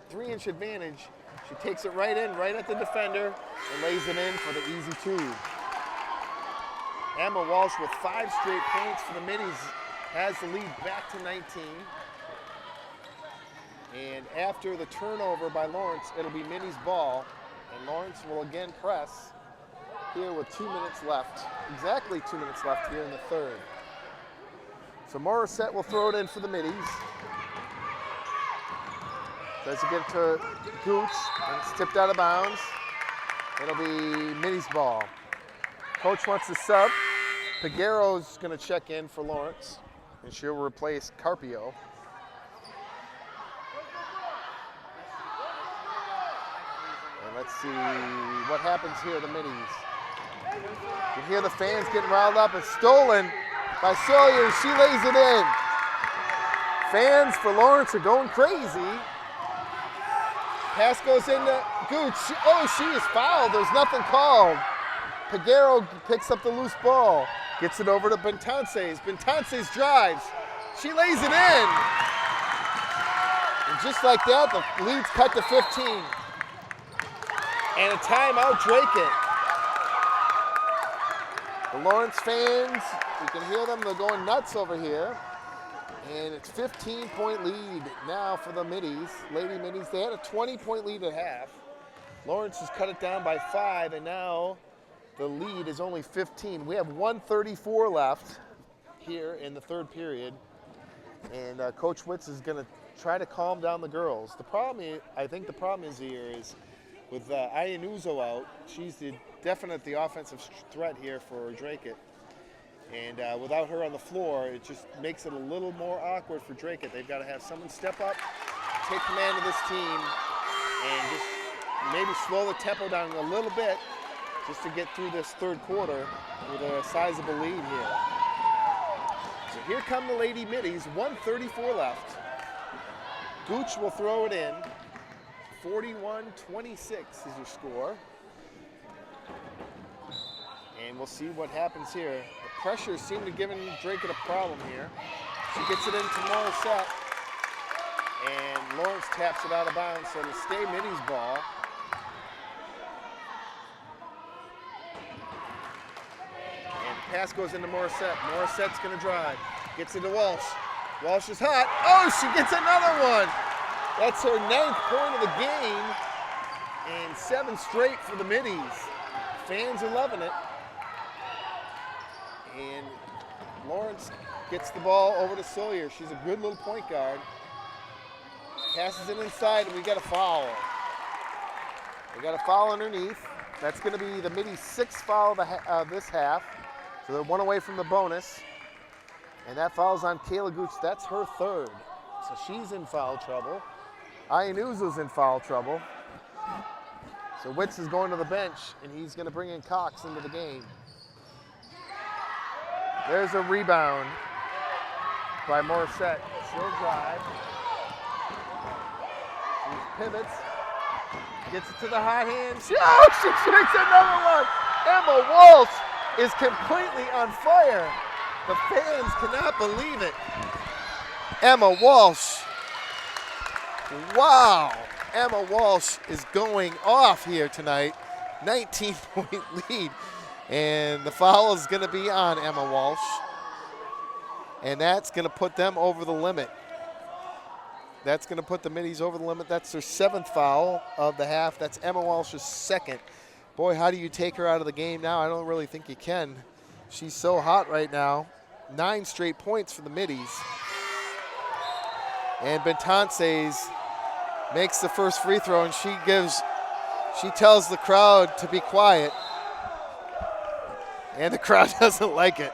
three-inch advantage. She takes it right in, right at the defender, and lays it in for the easy two. Emma Walsh with 5 straight points for the Minis has the lead back to 19. And after the turnover by Lawrence, it'll be Minis ball. And Lawrence will again press here with 2 minutes left. Exactly 2 minutes left here in the third. So Morissette will throw it in for the Middies. Does it get to Gooch, and it's tipped out of bounds. It'll be Middies ball. Coach wants to sub. Peguero's gonna check in for Lawrence, and she'll replace Carpio. And let's see what happens here, the Middies. You hear the fans getting riled up. It's stolen by Sawyer. She lays it in. Fans for Lawrence are going crazy. Pass goes into Gooch. She is fouled. There's nothing called. Peguero picks up the loose ball. Gets it over to Bentances. Bentances drives. She lays it in. And just like that, the lead's cut to 15. And a timeout, Drake. The Lawrence fans, you can hear them, they're going nuts over here. And it's 15-point lead now for the Middies, Lady Middies. They had a 20-point lead at half. Lawrence has cut it down by 5, and now the lead is only 15. We have 1:34 left here in the third period. And Coach Witz is going to try to calm down the girls. The problem, I think the problem is here is with Ayanuzo out, she's definitely the offensive threat here for Drake. And without her on the floor, it just makes it a little more awkward for Drake. They've got to have someone step up, take command of this team, and just maybe slow the tempo down a little bit just to get through this third quarter with a sizable lead here. So here come the Lady Middies, 1:34 left. Gooch will throw it in. 41-26 is your score. And we'll see what happens here. The pressure seemed to give Drake a problem here. She gets it into Morissette. And Lawrence taps it out of bounds, so it'll stay Middies ball. And the pass goes into Morissette. Morissette's gonna drive. Gets into Walsh. Walsh is hot. Oh, she gets another one. That's her 9th point of the game. And 7 straight for the Middies. Fans are loving it. And Lawrence gets the ball over to Sawyer. She's a good little point guard. Passes it inside, and we got a foul. We got a foul underneath. That's going to be the Middies' 6th foul of this half. So they're 1 away from the bonus. And that foul's on Kayla Gooch. That's her 3rd. So she's in foul trouble. Ayanuzo's in foul trouble. So Witz is going to the bench, and he's going to bring in Cox into the game. There's a rebound by Morissette. She'll drive. She pivots. Gets it to the hot hand. She makes another one. Emma Walsh is completely on fire. The fans cannot believe it. Emma Walsh. Wow. Emma Walsh is going off here tonight. 19-point lead. And the foul is going to be on Emma Walsh. And that's going to put them over the limit. That's going to put the Middies over the limit. That's their 7th foul of the half. That's Emma Walsh's 2nd. Boy, how do you take her out of the game now? I don't really think you can. She's so hot right now. 9 straight points for the middies. And Bentances makes the first free throw, and she tells the crowd to be quiet. And the crowd doesn't like it.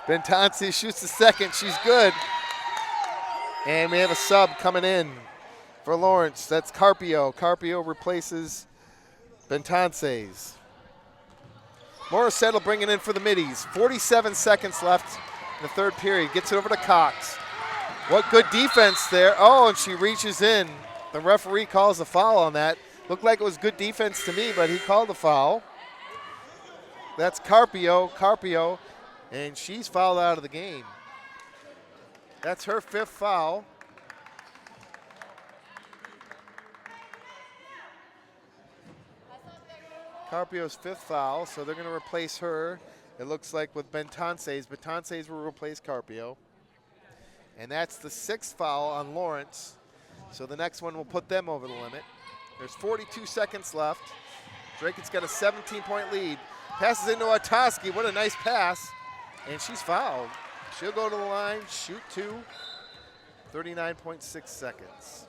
Bentances shoots the second. She's good. And we have a sub coming in for Lawrence. That's Carpio. Carpio replaces Bentances. Morissette bringing in for the middies. 47 seconds left in the third period. Gets it over to Cox. What good defense there. Oh, and she reaches in. The referee calls a foul on that. Looked like it was good defense to me, but he called the foul. That's Carpio, and she's fouled out of the game. That's her 5th foul. Carpio's 5th foul, so they're going to replace her, it looks like, with Bentances. Bentances will replace Carpio. And that's the 6th foul on Lawrence. So the next one will put them over the limit. There's 42 seconds left. Drake's got a 17-point lead. Passes into Otoski. What a nice pass. And she's fouled. She'll go to the line, shoot 2. 39.6 seconds.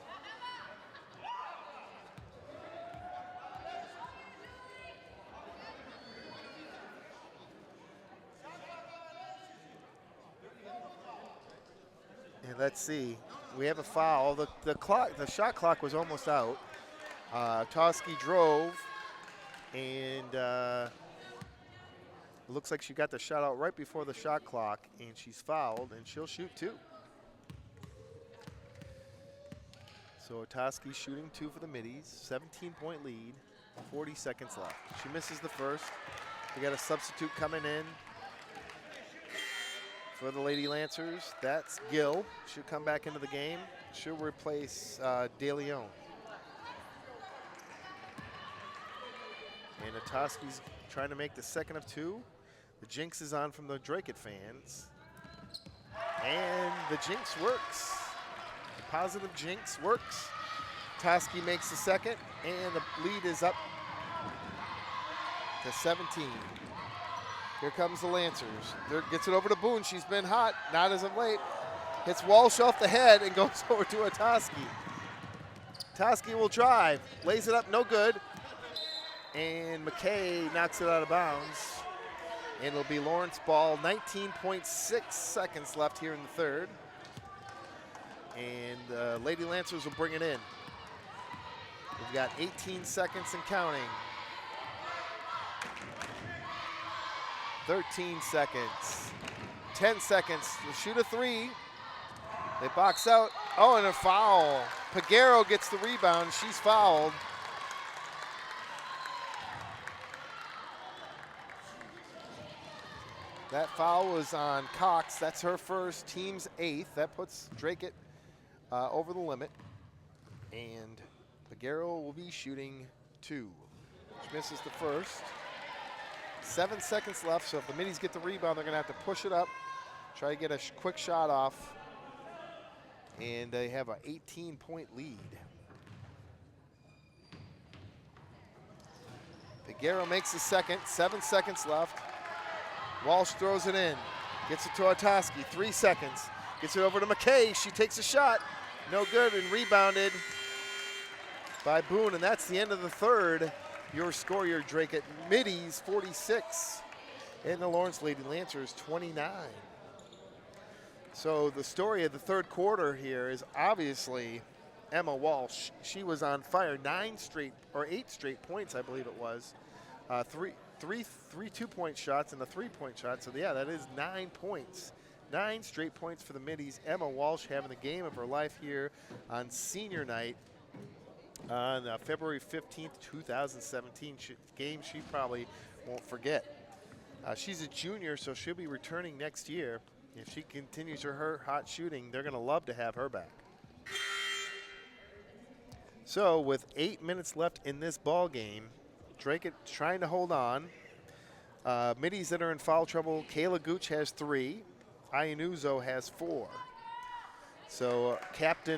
And let's see. We have a foul. The shot clock was almost out. Toski drove, and it looks like she got the shot out right before the shot clock, and she's fouled, and she'll shoot 2. So Toski shooting 2 for the middies. 17-point lead. 40 seconds left. She misses the first. We got a substitute coming in for the Lady Lancers. That's Gill. She'll come back into the game. She'll replace De Leon. And Otoski's trying to make the second of 2. The jinx is on from the Drake fans. And the jinx works. The positive jinx works. Otoski makes the second, and the lead is up to 17. Here comes the Lancers. Gets it over to Boone. She's been hot, not as of late. Hits Walsh off the head and goes over to Otoski. Otoski will drive, lays it up, no good. And McKay knocks it out of bounds. And it'll be Lawrence ball. 19.6 seconds left here in the third. And Lady Lancers will bring it in. We've got 18 seconds and counting. 13 seconds. 10 seconds. They'll shoot a 3. They box out. Oh, and a foul. Peguero gets the rebound. She's fouled. That foul was on Cox. That's her first, team's 8th. That puts Drake over the limit. And Peguero will be shooting 2. She misses the first. 7 seconds left, so if the middies get the rebound, they're going to have to push it up, try to get a quick shot off. And they have an 18-point lead. Peguero makes the second, 7 seconds left. Walsh throws it in, gets it to Otoski, 3 seconds. Gets it over to McKay, she takes a shot, no good, and rebounded by Boone, and that's the end of the third. Your score, your Drake at middies, 46, and the Lawrence Lady Lancers, 29. So the story of the third quarter here is obviously Emma Walsh. She was on fire, 8 straight points, I believe it was. Three 2-point shots and a 3-point shot. So yeah, that is 9 points. 9 straight points for the middies. Emma Walsh having the game of her life here on senior night on February 15th, 2017. Game she probably won't forget. She's a junior, so she'll be returning next year. If she continues her hot shooting, they're going to love to have her back. So with 8 minutes left in this ball game, Drake trying to hold on. Middies that are in foul trouble, Kayla Gooch has 3. Ayanuzo has 4. So the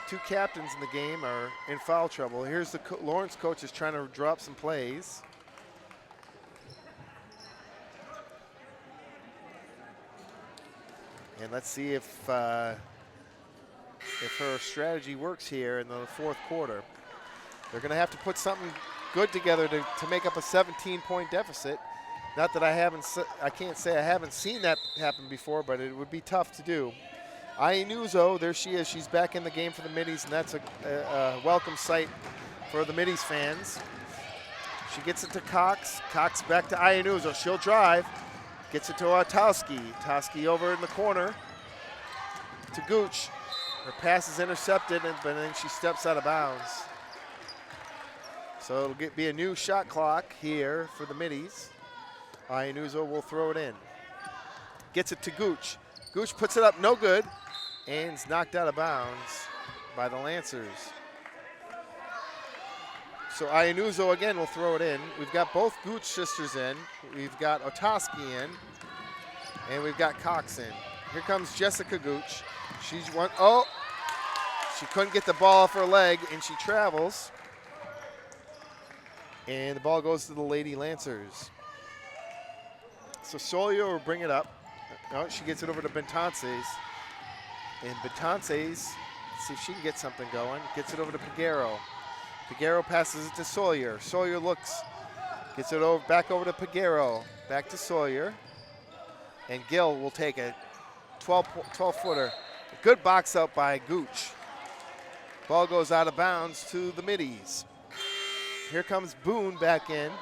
two captains in the game are in foul trouble. Here's the Lawrence coach is trying to drop some plays. And let's see if her strategy works here in the fourth quarter. They're going to have to put something good together to make up a 17-point deficit. Not that I can't say I haven't seen that happen before, but it would be tough to do. Iannuzo, there she is. She's back in the game for the Middies, and that's a welcome sight for the Middies fans. She gets it to Cox. Cox back to Iannuzo. She'll drive. Gets it to Otowski. Otowski over in the corner to Gooch. Her pass is intercepted, but then she steps out of bounds. So it'll be a new shot clock here for the Middies. Iannuzo will throw it in. Gets it to Gooch. Gooch puts it up, no good, and is knocked out of bounds by the Lancers. So Iannuzo again will throw it in. We've got both Gooch sisters in. We've got Otowski in, and we've got Cox in. Here comes Jessica Gooch. She couldn't get the ball off her leg, and she travels. And the ball goes to the Lady Lancers. So Sawyer will bring it up. Oh, she gets it over to Betances. And Betances, see if she can get something going, gets it over to Peguero. Peguero passes it to Sawyer. Sawyer looks, gets it over, back over to Peguero. Back to Sawyer. And Gill will take a 12-footer. Good box out by Gooch. Ball goes out of bounds to the Middies. Here comes Boone back in.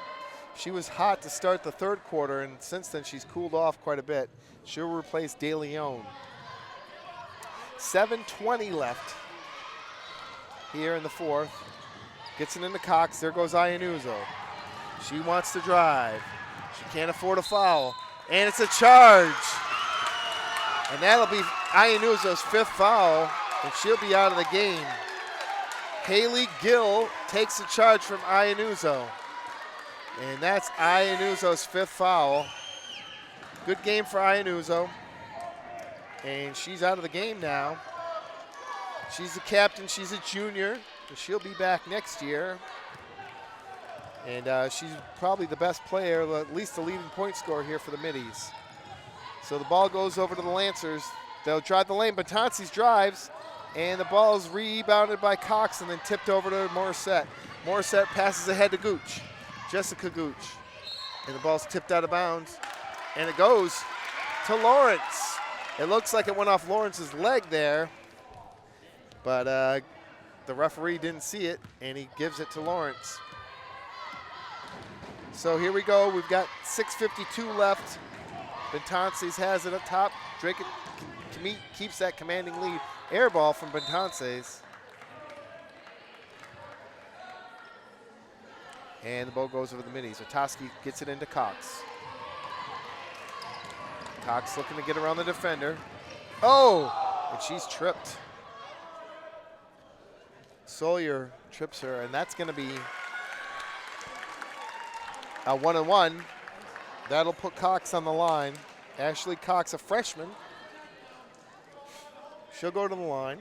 She was hot to start the third quarter, and since then she's cooled off quite a bit. She'll replace De Leon. 7:20 left here in the fourth. Gets it into Cox. There goes Iannuzo. She wants to drive. She can't afford a foul. And it's a charge. And that'll be Iannuzo's fifth foul, and she'll be out of the game. Haley Gill takes the charge from Iannuzo. And that's Iannuzo's fifth foul. Good game for Iannuzo. And she's out of the game now. She's the captain. She's a junior. And she'll be back next year. And she's probably the best player, at least the leading point scorer here for the Middies. So the ball goes over to the Lancers. They'll drive the lane. Betances drives. And the ball is rebounded by Cox and then tipped over to Morissette. Morissette passes ahead to Gooch. Jessica Gooch. And the ball's tipped out of bounds. And it goes to Lawrence. It looks like it went off Lawrence's leg there. But the referee didn't see it, and he gives it to Lawrence. So here we go. We've got 6:52 left. Betances has it up top. Drake keeps that commanding lead. Air ball from Betances. And the ball goes over the Middies. Otowski gets it into Cox. Cox looking to get around the defender. Oh! And she's tripped. Sawyer trips her, and that's going to be a 1-on-1. That'll put Cox on the line. Ashley Cox, a freshman. She'll go to the line.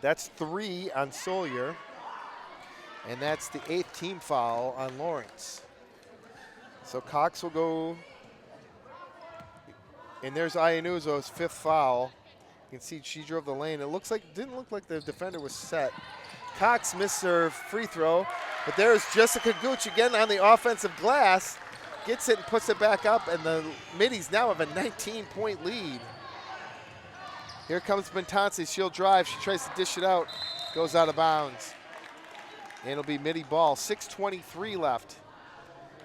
That's 3 on Sawyer. And that's the 8th team foul on Lawrence. So Cox will go. And there's Iannuzo's 5th foul. You can see she drove the lane. It didn't look like the defender was set. Cox missed her free throw, but there's Jessica Gooch again on the offensive glass. Gets it and puts it back up, and the Middies now have a 19-point lead. Here comes Betances. She'll drive. She tries to dish it out. Goes out of bounds. And it'll be Middy ball. 6:23 left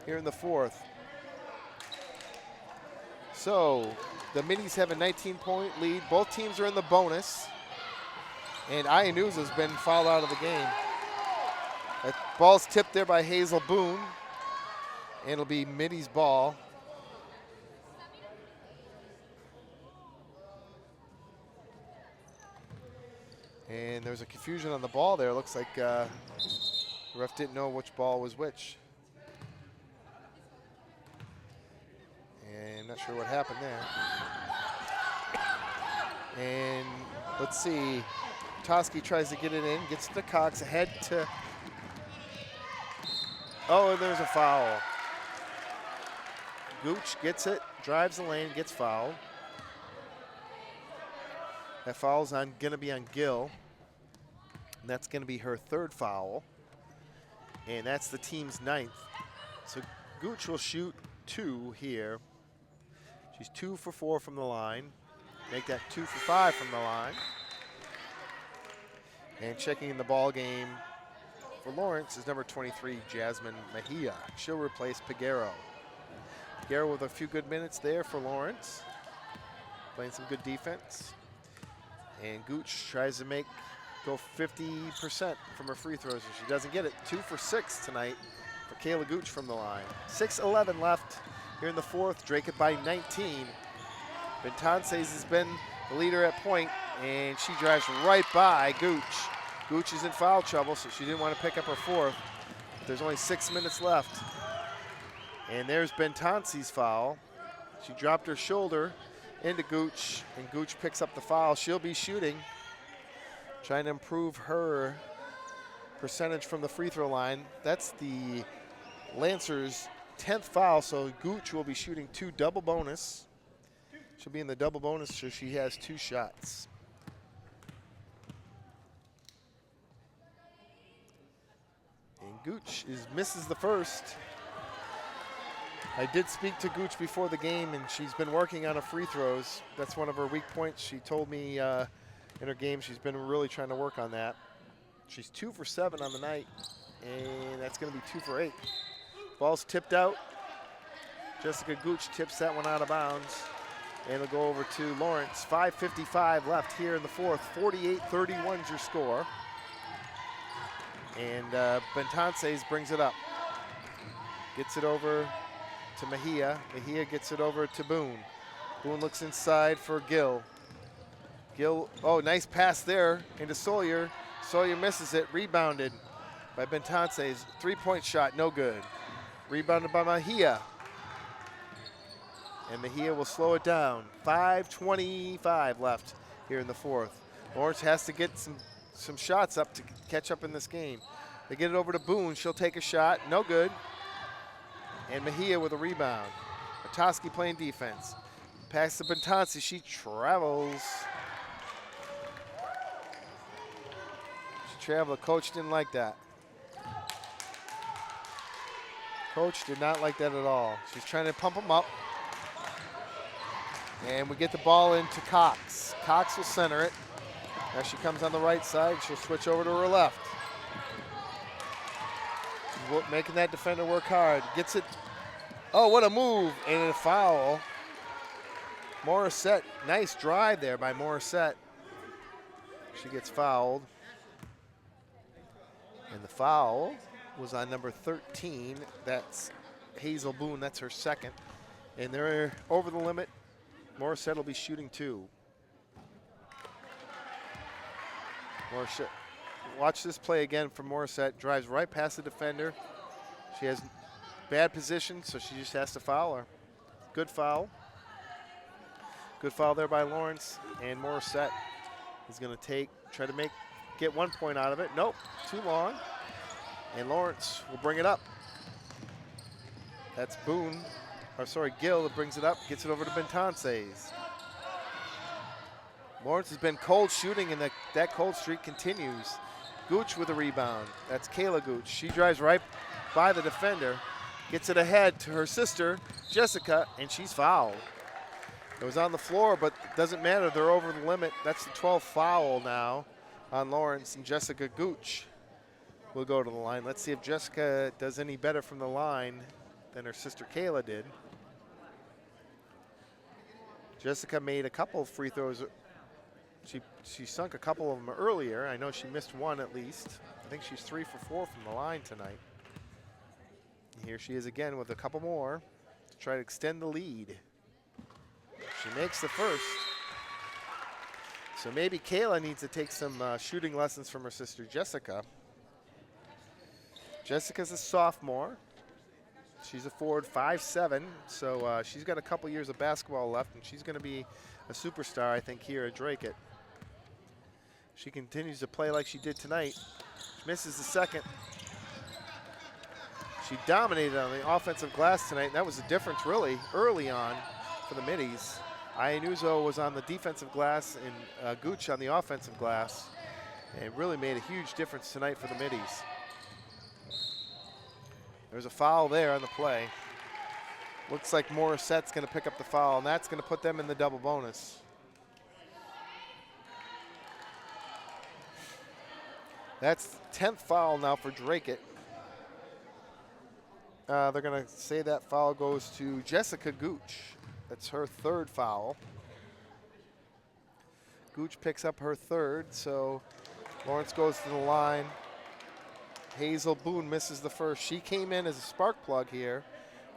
here in the fourth. So the Middies have a 19-point lead. Both teams are in the bonus. And Iannuzo's been fouled out of the game. That ball's tipped there by Hazel Boone. And it'll be Middy's ball. And there's a confusion on the ball there. Looks like the ref didn't know which ball was which. And I'm not sure what happened there. And let's see. Toski tries to get it in, gets to Cox, ahead to. Oh, and there's a foul. Gooch gets it, drives the lane, gets fouled. That foul's gonna be on Gill. And that's gonna be her 3rd foul. And that's the team's 9th. So Gooch will shoot 2 here. She's 2 for 4 from the line. Make that 2 for 5 from the line. And checking in the ball game for Lawrence is number 23, Jasmine Mejia. She'll replace Peguero. Peguero with a few good minutes there for Lawrence. Playing some good defense. And Gooch tries to go 50% from her free throws, and she doesn't get it. 2 for 6 tonight for Kayla Gooch from the line. 6:11 left here in the 4th. Drake it by 19. Bentances has been the leader at point, and she drives right by Gooch. Gooch is in foul trouble, so she didn't want to pick up her 4th. But there's only 6 minutes left. And there's Bentances' foul. She dropped her shoulder into Gooch, and Gooch picks up the foul. She'll be shooting, trying to improve her percentage from the free throw line. That's the Lancers' 10th foul, so Gooch will be shooting 2 double bonus. She'll be in the double bonus, so she has 2 shots. And Gooch misses the first. I did speak to Gooch before the game, and she's been working on her free throws. That's one of her weak points. She told me in her game she's been really trying to work on that. She's 2 for 7 on the night, and that's going to be 2 for 8. Ball's tipped out. Jessica Gooch tips that one out of bounds, and it'll go over to Lawrence. 5:55 left here in the 4th. 48-31 is your score. And Bentances brings it up. Gets it over to Mejia. Mejia gets it over to Boone. Boone looks inside for Gill. Gill, oh, nice pass there into Sawyer. Sawyer misses it, rebounded by Bentances. 3-point shot, no good. Rebounded by Mejia. And Mejia will slow it down. 5:25 left here in the 4th. Lawrence has to get some shots up to catch up in this game. They get it over to Boone. She'll take a shot, no good. And Mejia with a rebound. Toski playing defense. Pass to Bentances, she travels. She traveled, coach didn't like that. Coach did not like that at all. She's trying to pump him up. And we get the ball into Cox. Cox will center it. As she comes on the right side, she'll switch over to her left. Making that defender work hard. Gets it. Oh, what a move. And a foul. Morissette. Nice drive there by Morissette. She gets fouled. And the foul was on number 13. That's Hazel Boone. That's her 2nd. And they're over the limit. Morissette will be shooting 2. Morissette. Watch this play again from Morissette. Drives right past the defender. She has bad position, so she just has to foul her. Good foul. Good foul there by Lawrence. And Morissette is going to try to get 1 point out of it. Nope, too long. And Lawrence will bring it up. That's Gill that brings it up, gets it over to Bentances. Lawrence has been cold shooting, and that cold streak continues. Gooch with a rebound. That's Kayla Gooch. She drives right by the defender, gets it ahead to her sister, Jessica, and she's fouled. It was on the floor, but it doesn't matter. They're over the limit. That's the 12th foul now on Lawrence, and Jessica Gooch will go to the line. Let's see if Jessica does any better from the line than her sister Kayla did. Jessica made a couple of free throws. She sunk a couple of them earlier. I know she missed one at least. I think she's 3 for 4 from the line tonight. Here she is again with a couple more to try to extend the lead. She makes the first. So maybe Kayla needs to take some shooting lessons from her sister Jessica. Jessica's a sophomore. She's a forward, 5'7", so she's got a couple years of basketball left, and she's going to be a superstar, I think, here at Dracut. She continues to play like she did tonight. She misses the second. She dominated on the offensive glass tonight, and that was the difference really early on for the Middies. Ayanuzo was on the defensive glass and Gooch on the offensive glass. And it really made a huge difference tonight for the Middies. There's a foul there on the play. Looks like Morissette's going to pick up the foul, and that's going to put them in the double bonus. That's 10th foul now for Dracut. They're going to say that foul goes to Jessica Gooch. That's her 3rd foul. Gooch picks up her 3rd, so Lawrence goes to the line. Hazel Boone misses the first. She came in as a spark plug here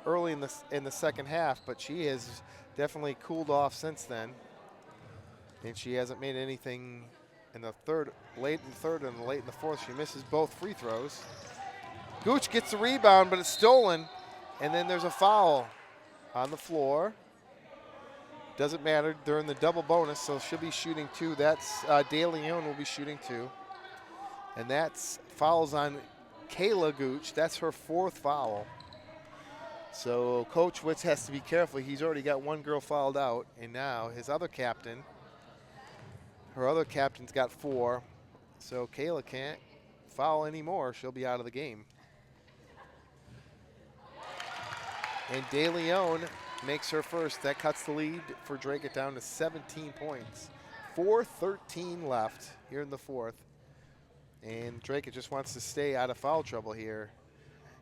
early in the second half, but she has definitely cooled off since then. And she hasn't made anything in the third, late in the third and late in the fourth. She misses both free throws. Gooch gets the rebound, but it's stolen. And then there's a foul on the floor. Doesn't matter, they're in the double bonus, so she'll be shooting 2. That's De Leon will be shooting 2. And that's fouls on Kayla Gooch. That's her 4th foul. So Coach Witz has to be careful. He's already got one girl fouled out, and now his other captain, her other captain's got 4. So Kayla can't foul anymore. She'll be out of the game. And De Leon makes her first. That cuts the lead for Dracut down to 17 points. 4:13 left here in the fourth. And Dracut just wants to stay out of foul trouble here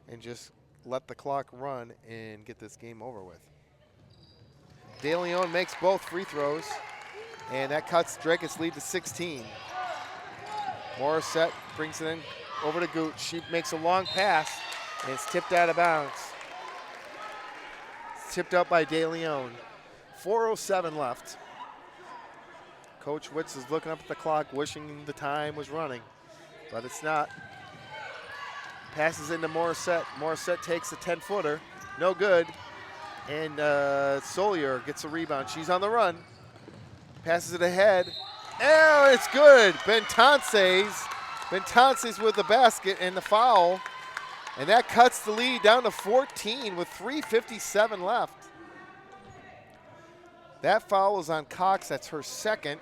and just let the clock run and get this game over with. De Leon makes both free throws, and that cuts Dracut's lead to 16. Morissette brings it in over to Gooch. She makes a long pass, and it's tipped out of bounds. It's tipped out by De Leon. 4:07 left. Coach Witz is looking up at the clock, wishing the time was running, but it's not. Passes into Morissette. Morissette takes a 10-footer. No good. And Solier gets a rebound. She's on the run. Passes it ahead. Oh, it's good. Bentances with the basket and the foul. And that cuts the lead down to 14 with 3:57 left. That foul is on Cox. That's her second.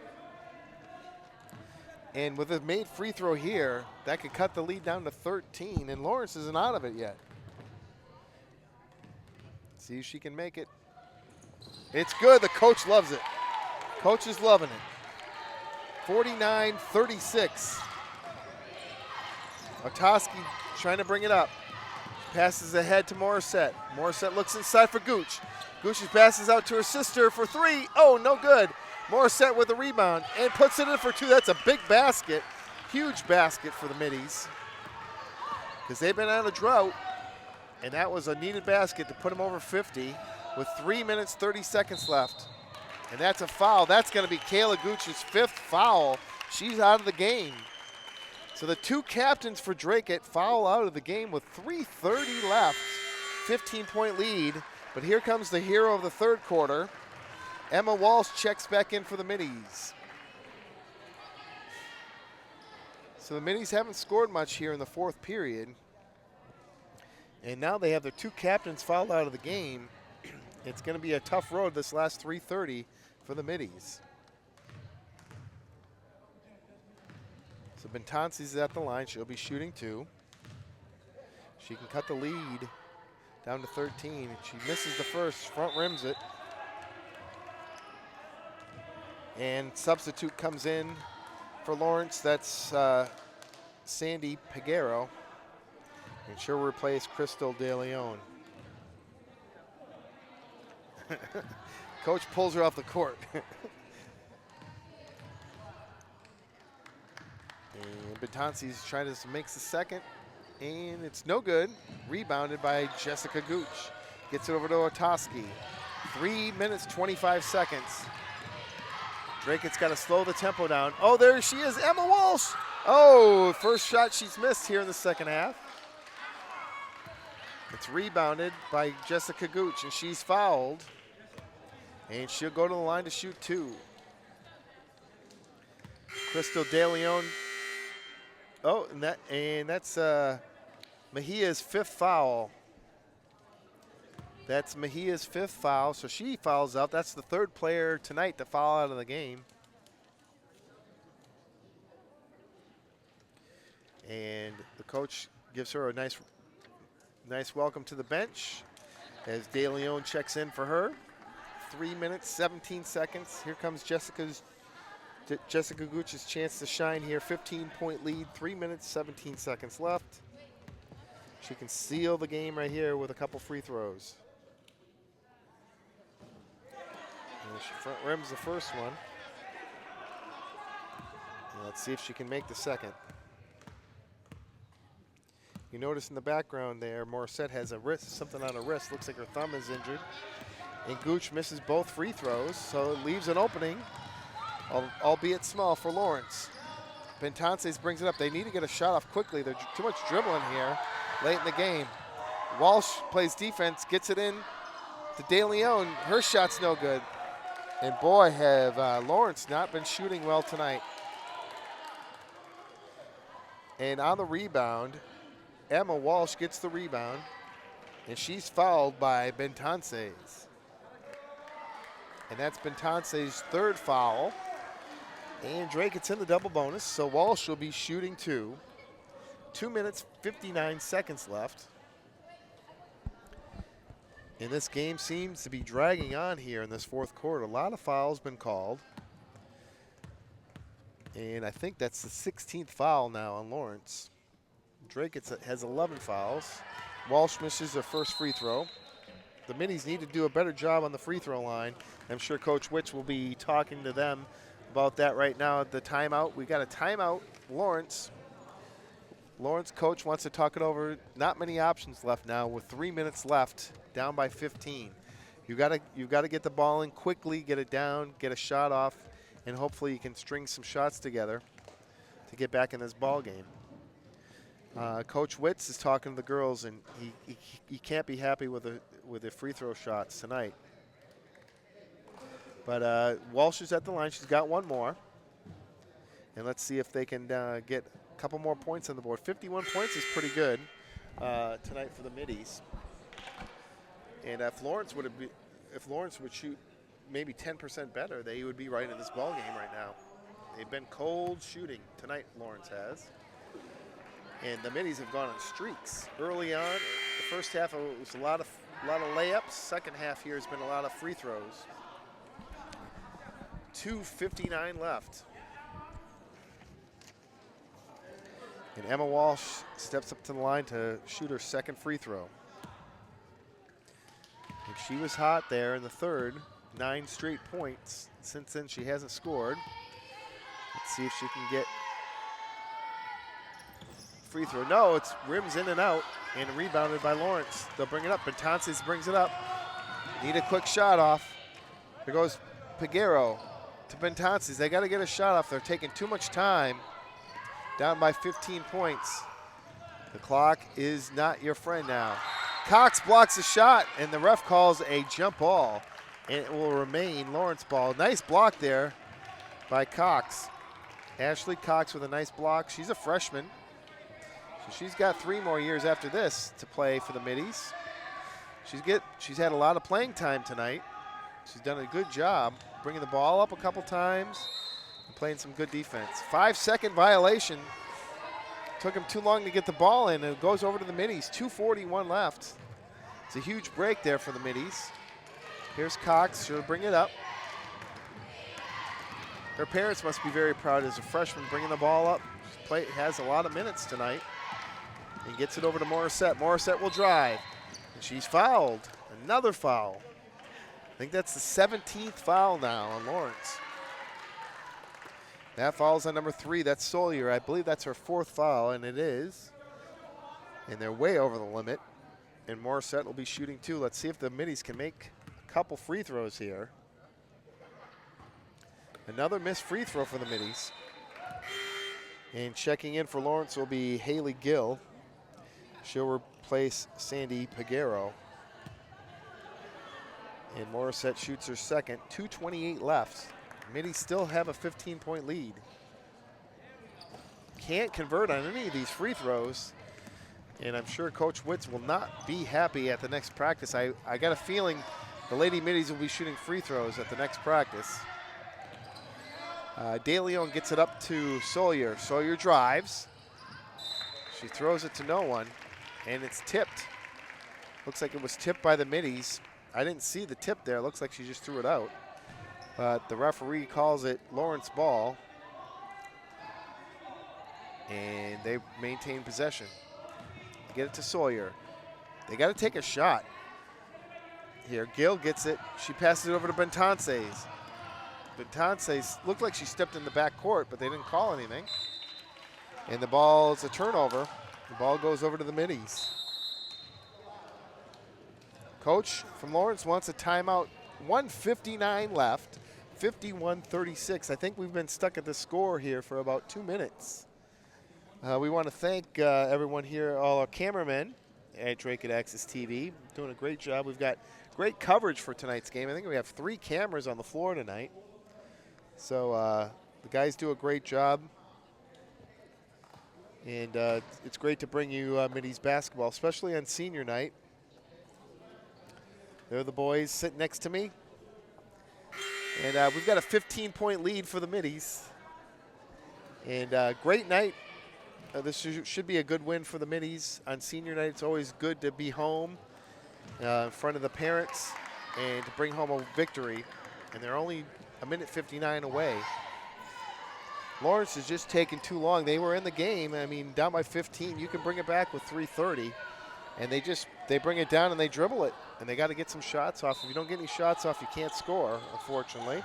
And with a made free throw here, that could cut the lead down to 13. And Lawrence isn't out of it yet. See if she can make it. It's good. The coach loves it. Coach is loving it. 49-36. Otoski trying to bring it up. Passes ahead to Morissette. Morissette looks inside for Gooch. Gooch passes out to her sister for 3. Oh, no good. Morissette with the rebound and puts it in for 2. That's a big basket. Huge basket for the Middies, because they've been on a drought, and that was a needed basket to put them over 50 with 3 minutes, 30 seconds left. And that's a foul. That's going to be Kayla Gooch's 5th foul. She's out of the game. So the 2 captains for Dracut foul out of the game with 3:30 left. 15-point lead. But here comes the hero of the third quarter. Emma Walsh checks back in for the Middies. So the Middies haven't scored much here in the fourth period. And now they have their 2 captains fouled out of the game. It's going to be a tough road this last 3:30 for the Middies. So Bentances is at the line. She'll be shooting 2. She can cut the lead down to 13. She misses the first, front rims it. And substitute comes in for Lawrence. That's Sandy Peguero. And she'll replace Crystal De Leon. Coach pulls her off the court. And Bentances trying to makes the second. And it's no good. Rebounded by Jessica Gooch. Gets it over to Otoski. 3 minutes, 25 seconds. Dracut's got to slow the tempo down. Oh, there she is, Emma Walsh. Oh, first shot she's missed here in the second half. It's rebounded by Jessica Gooch, and she's fouled. And she'll go to the line to shoot 2. Crystal De Leon. Oh, and that's Mejia's 5th foul. That's Mejia's 5th foul, so she fouls out. That's the 3rd player tonight to foul out of the game. And the coach gives her a nice welcome to the bench as De Leon checks in for her. 3 minutes, 17 seconds. Here comes Jessica Gooch's chance to shine here. 15-point lead, 3 minutes, 17 seconds left. She can seal the game right here with a couple free throws. And she front rims the first one. And let's see if she can make the second. You notice in the background there, Morissette has a wrist, something on her wrist. Looks like her thumb is injured. And Gooch misses both free throws, so it leaves an opening, albeit small, for Lawrence. Bentances brings it up. They need to get a shot off quickly. There's too much dribbling here late in the game. Walsh plays defense, gets it in to De Leon. Her shot's no good. And boy, have Lawrence not been shooting well tonight. And on the rebound, Emma Walsh gets the rebound, and she's fouled by Bentances. And that's Bentances' 3rd foul. And Drake gets in the double bonus, so Walsh will be shooting 2. 2 minutes, 59 seconds left. And this game seems to be dragging on here in this 4th quarter. A lot of fouls been called. And I think that's the 16th foul now on Lawrence. Drake has 11 fouls. Walsh misses her first free throw. The Minis need to do a better job on the free throw line. I'm sure Coach Witch will be talking to them about that right now at the timeout. We got a timeout. Lawrence coach wants to talk it over. Not many options left now with 3 minutes left, down by 15. You've got to get the ball in quickly, get it down, get a shot off, and hopefully you can string some shots together to get back in this ball game. Coach Witz is talking to the girls, and he can't be happy with the free throw shots tonight. But Walsh is at the line. She's got one more. And let's see if they can get a couple more points on the board. 51 points is pretty good tonight for the Middies. And if Lawrence would shoot maybe 10% better, they would be right in this ball game right now. They've been cold shooting tonight, Lawrence has. And the Middies have gone on streaks. Early on, the first half it was a lot of layups. Second half here has been a lot of free throws. 2:59 left. And Emma Walsh steps up to the line to shoot her second free throw. And she was hot there in the third. 9 straight points. Since then, she hasn't scored. Let's see if she can get free throw. No, it's rims in and out and rebounded by Lawrence. They'll bring it up. Bentances brings it up. Need a quick shot off. There goes Peguero to Bentances. They got to get a shot off. They're taking too much time. Down by 15 points. The clock is not your friend now. Cox blocks a shot, and the ref calls a jump ball, and it will remain Lawrence ball. Nice block there by Cox. Ashley Cox with a nice block. She's a freshman. So she's got 3 more years after this to play for the Middies. She's had a lot of playing time tonight. She's done a good job bringing the ball up a couple times and playing some good defense. 5-second violation. Took him too long to get the ball in, and it goes over to the Middies. 2:41 left. It's a huge break there for the Middies. Here's Cox. She'll bring it up. Her parents must be very proud as a freshman bringing the ball up. She has a lot of minutes tonight. And gets it over to Morissette. Morissette will drive. And she's fouled. Another foul. I think that's the 17th foul now on Lawrence. That foul's on number 3. That's Solier. I believe that's her 4th foul, and it is. And they're way over the limit. And Morissette will be shooting 2. Let's see if the Middies can make a couple free throws here. Another missed free throw for the Middies. And checking in for Lawrence will be Haley Gill. She'll replace Sandy Peguero. And Morissette shoots her second. 2:28 left. Middies still have a 15-point lead. Can't convert on any of these free throws. And I'm sure Coach Witz will not be happy at the next practice. I got a feeling the Lady Middies will be shooting free throws at the next practice. De Leon gets it up to Sawyer. Sawyer drives. She throws it to no one, and it's tipped. Looks like it was tipped by the Middies. I didn't see the tip there. Looks like she just threw it out. But the referee calls it Lawrence ball, and they maintain possession. Get it to Sawyer. They got to take a shot. Here, Gill gets it. She passes it over to Bentances. Bentances looked like she stepped in the back court, but they didn't call anything. And the ball's a turnover. The ball goes over to the Middies. Coach from Lawrence wants a timeout. 1:59 left, 51-36. I think we've been stuck at the score here for about 2 minutes. We want to thank everyone here, all our cameramen at Drake at Access TV, doing a great job. We've got great coverage for tonight's game. I think we have 3 cameras on the floor tonight. So the guys do a great job. And it's great to bring you Middies basketball, especially on senior night. There the boys sitting next to me. And we've got a 15-point lead for the Middies. And great night. This should be a good win for the Middies. On senior night, it's always good to be home in front of the parents and to bring home a victory. And they're only a minute 59 away. Lawrence is just taking too long. They were in the game. I mean, down by 15. You can bring it back with 3:30. And they bring it down and they dribble it. And they got to get some shots off. If you don't get any shots off, you can't score, unfortunately.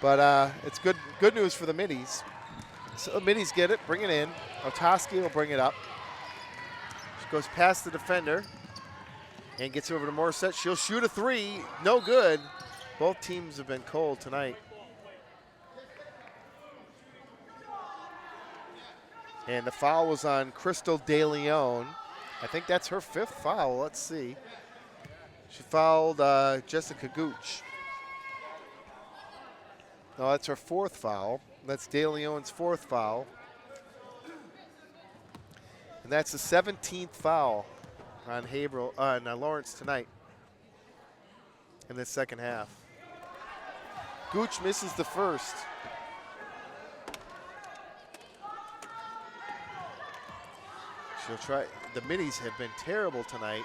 But it's good news for the Middies. So the Middies get it, bring it in. Otoski will bring it up. She goes past the defender and gets over to Morissette. She'll shoot a 3. No good. Both teams have been cold tonight. And the foul was on Crystal De Leon. I think that's her 5th foul. Let's see. She fouled Jessica Gooch. No, that's her 4th foul. That's De Leon's 4th foul. And that's the 17th foul on Lawrence tonight in the second half. Gooch misses the first. She'll try. The Middies have been terrible tonight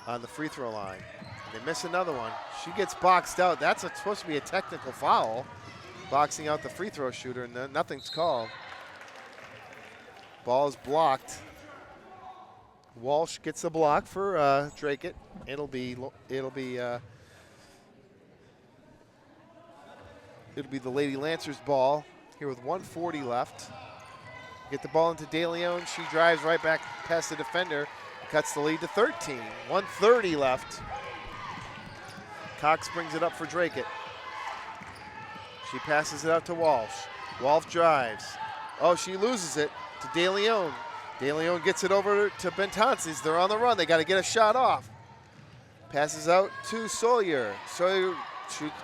on the free throw line. And they miss another one. She gets boxed out. That's supposed to be a technical foul. Boxing out the free throw shooter, and nothing's called. Ball is blocked. Walsh gets the block for Drakeit. It'll be the Lady Lancers ball here with 1:40 left. Get the ball into De Leon. She drives right back past the defender. Cuts the lead to 13. 1:30 left. Cox brings it up for Drakeit. She passes it out to Walsh. Walsh drives. Oh, she loses it to De Leon. De Leon gets it over to Bentances. They're on the run. They got to get a shot off. Passes out to Sawyer. Sawyer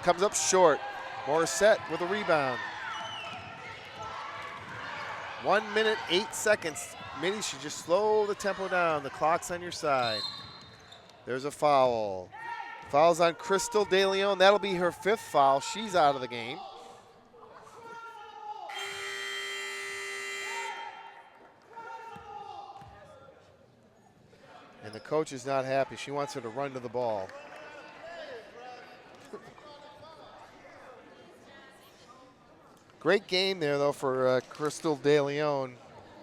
comes up short. Morissette with a rebound. 1 minute, 8 seconds. Middies should just slow the tempo down. The clock's on your side. There's a foul. Foul's on Crystal De Leon. That'll be her 5th foul. She's out of the game. And the coach is not happy. She wants her to run to the ball. Great game there, though, for Crystal De Leon.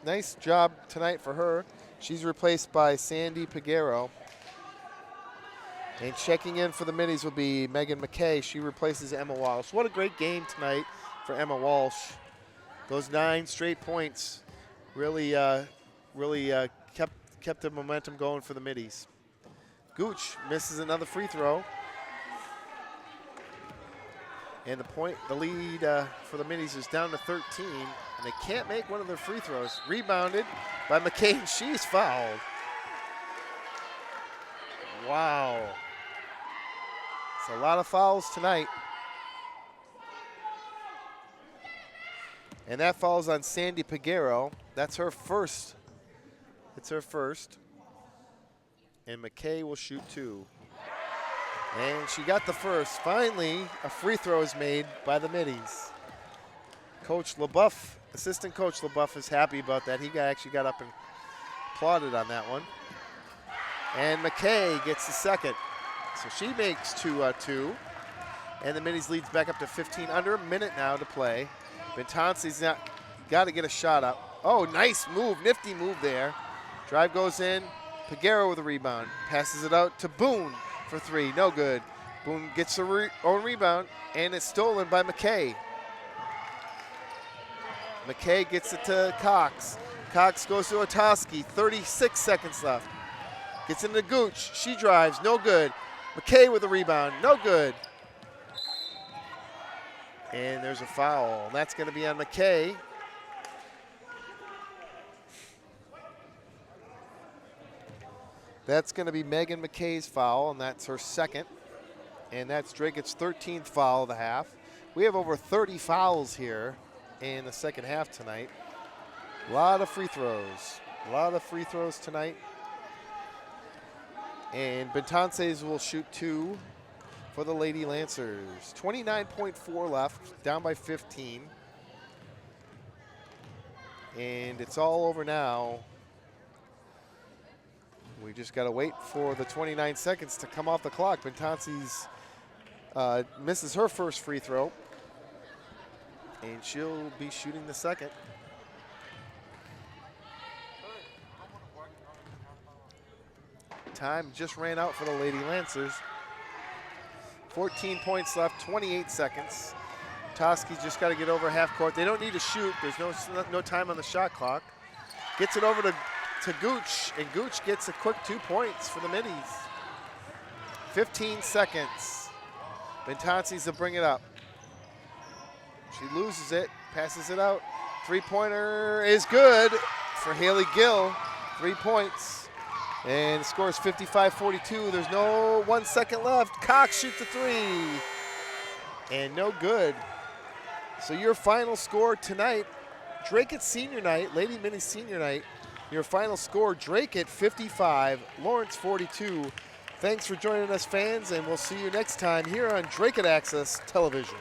Nice job tonight for her. She's replaced by Sandy Peguero. And checking in for the Middies will be Megan McKay. She replaces Emma Walsh. What a great game tonight for Emma Walsh. Those 9 straight points really kept the momentum going for the Middies. Gooch misses another free throw. And the lead for the Middies is down to 13. And and they can't make one of their free throws. Rebounded by McKay, and she's fouled. Wow. It's a lot of fouls tonight. And that falls on Sandy Peguero. That's her first. It's her first. And McKay will shoot 2. And she got the first. Finally, a free throw is made by the Middies. Coach LaBeouf, assistant coach LaBeouf is happy about that. He actually got up and applauded on that one. And McKay gets the second. So she makes 2-2. And the Middies leads back up to 15. Under a minute now to play. Bentance's got to get a shot up. Oh, nice move, nifty move there. Drive goes in. Peguero with a rebound. Passes it out to Boone for 3. No good. Boone gets her own rebound, and it's stolen by McKay. McKay gets it to Cox. Cox goes to Otoski. 36 seconds left. Gets into Gooch. She drives. No good. McKay with a rebound. No good. And there's a foul. That's going to be on McKay. That's going to be Megan McKay's foul, and that's her second. And that's Draycott's 13th foul of the half. We have over 30 fouls here in the second half tonight. A lot of free throws. A lot of free throws tonight. And Bentances will shoot 2 for the Lady Lancers. 29.4 left, down by 15. And it's all over now. We just got to wait for the 29 seconds to come off the clock. Bentances misses her first free throw, and she'll be shooting the second. Time just ran out for the Lady Lancers. 14 points left, 28 seconds. Toski's just got to get over half court. They don't need to shoot. There's no time on the shot clock. Gets it over to Gooch, and Gooch gets a quick 2 points for the Middies. 15 seconds. Bentances will bring it up. She loses it, passes it out. Three-pointer is good for Haley Gill. 3 points. And scores 55-42. There's no 1 second left. Cox shoots a 3. And no good. So your final score tonight, Draycott Senior Night, Lady Mini Senior Night. Your final score, Draycott 55, Lawrence 42. Thanks for joining us, fans, and we'll see you next time here on Draycott Access Television.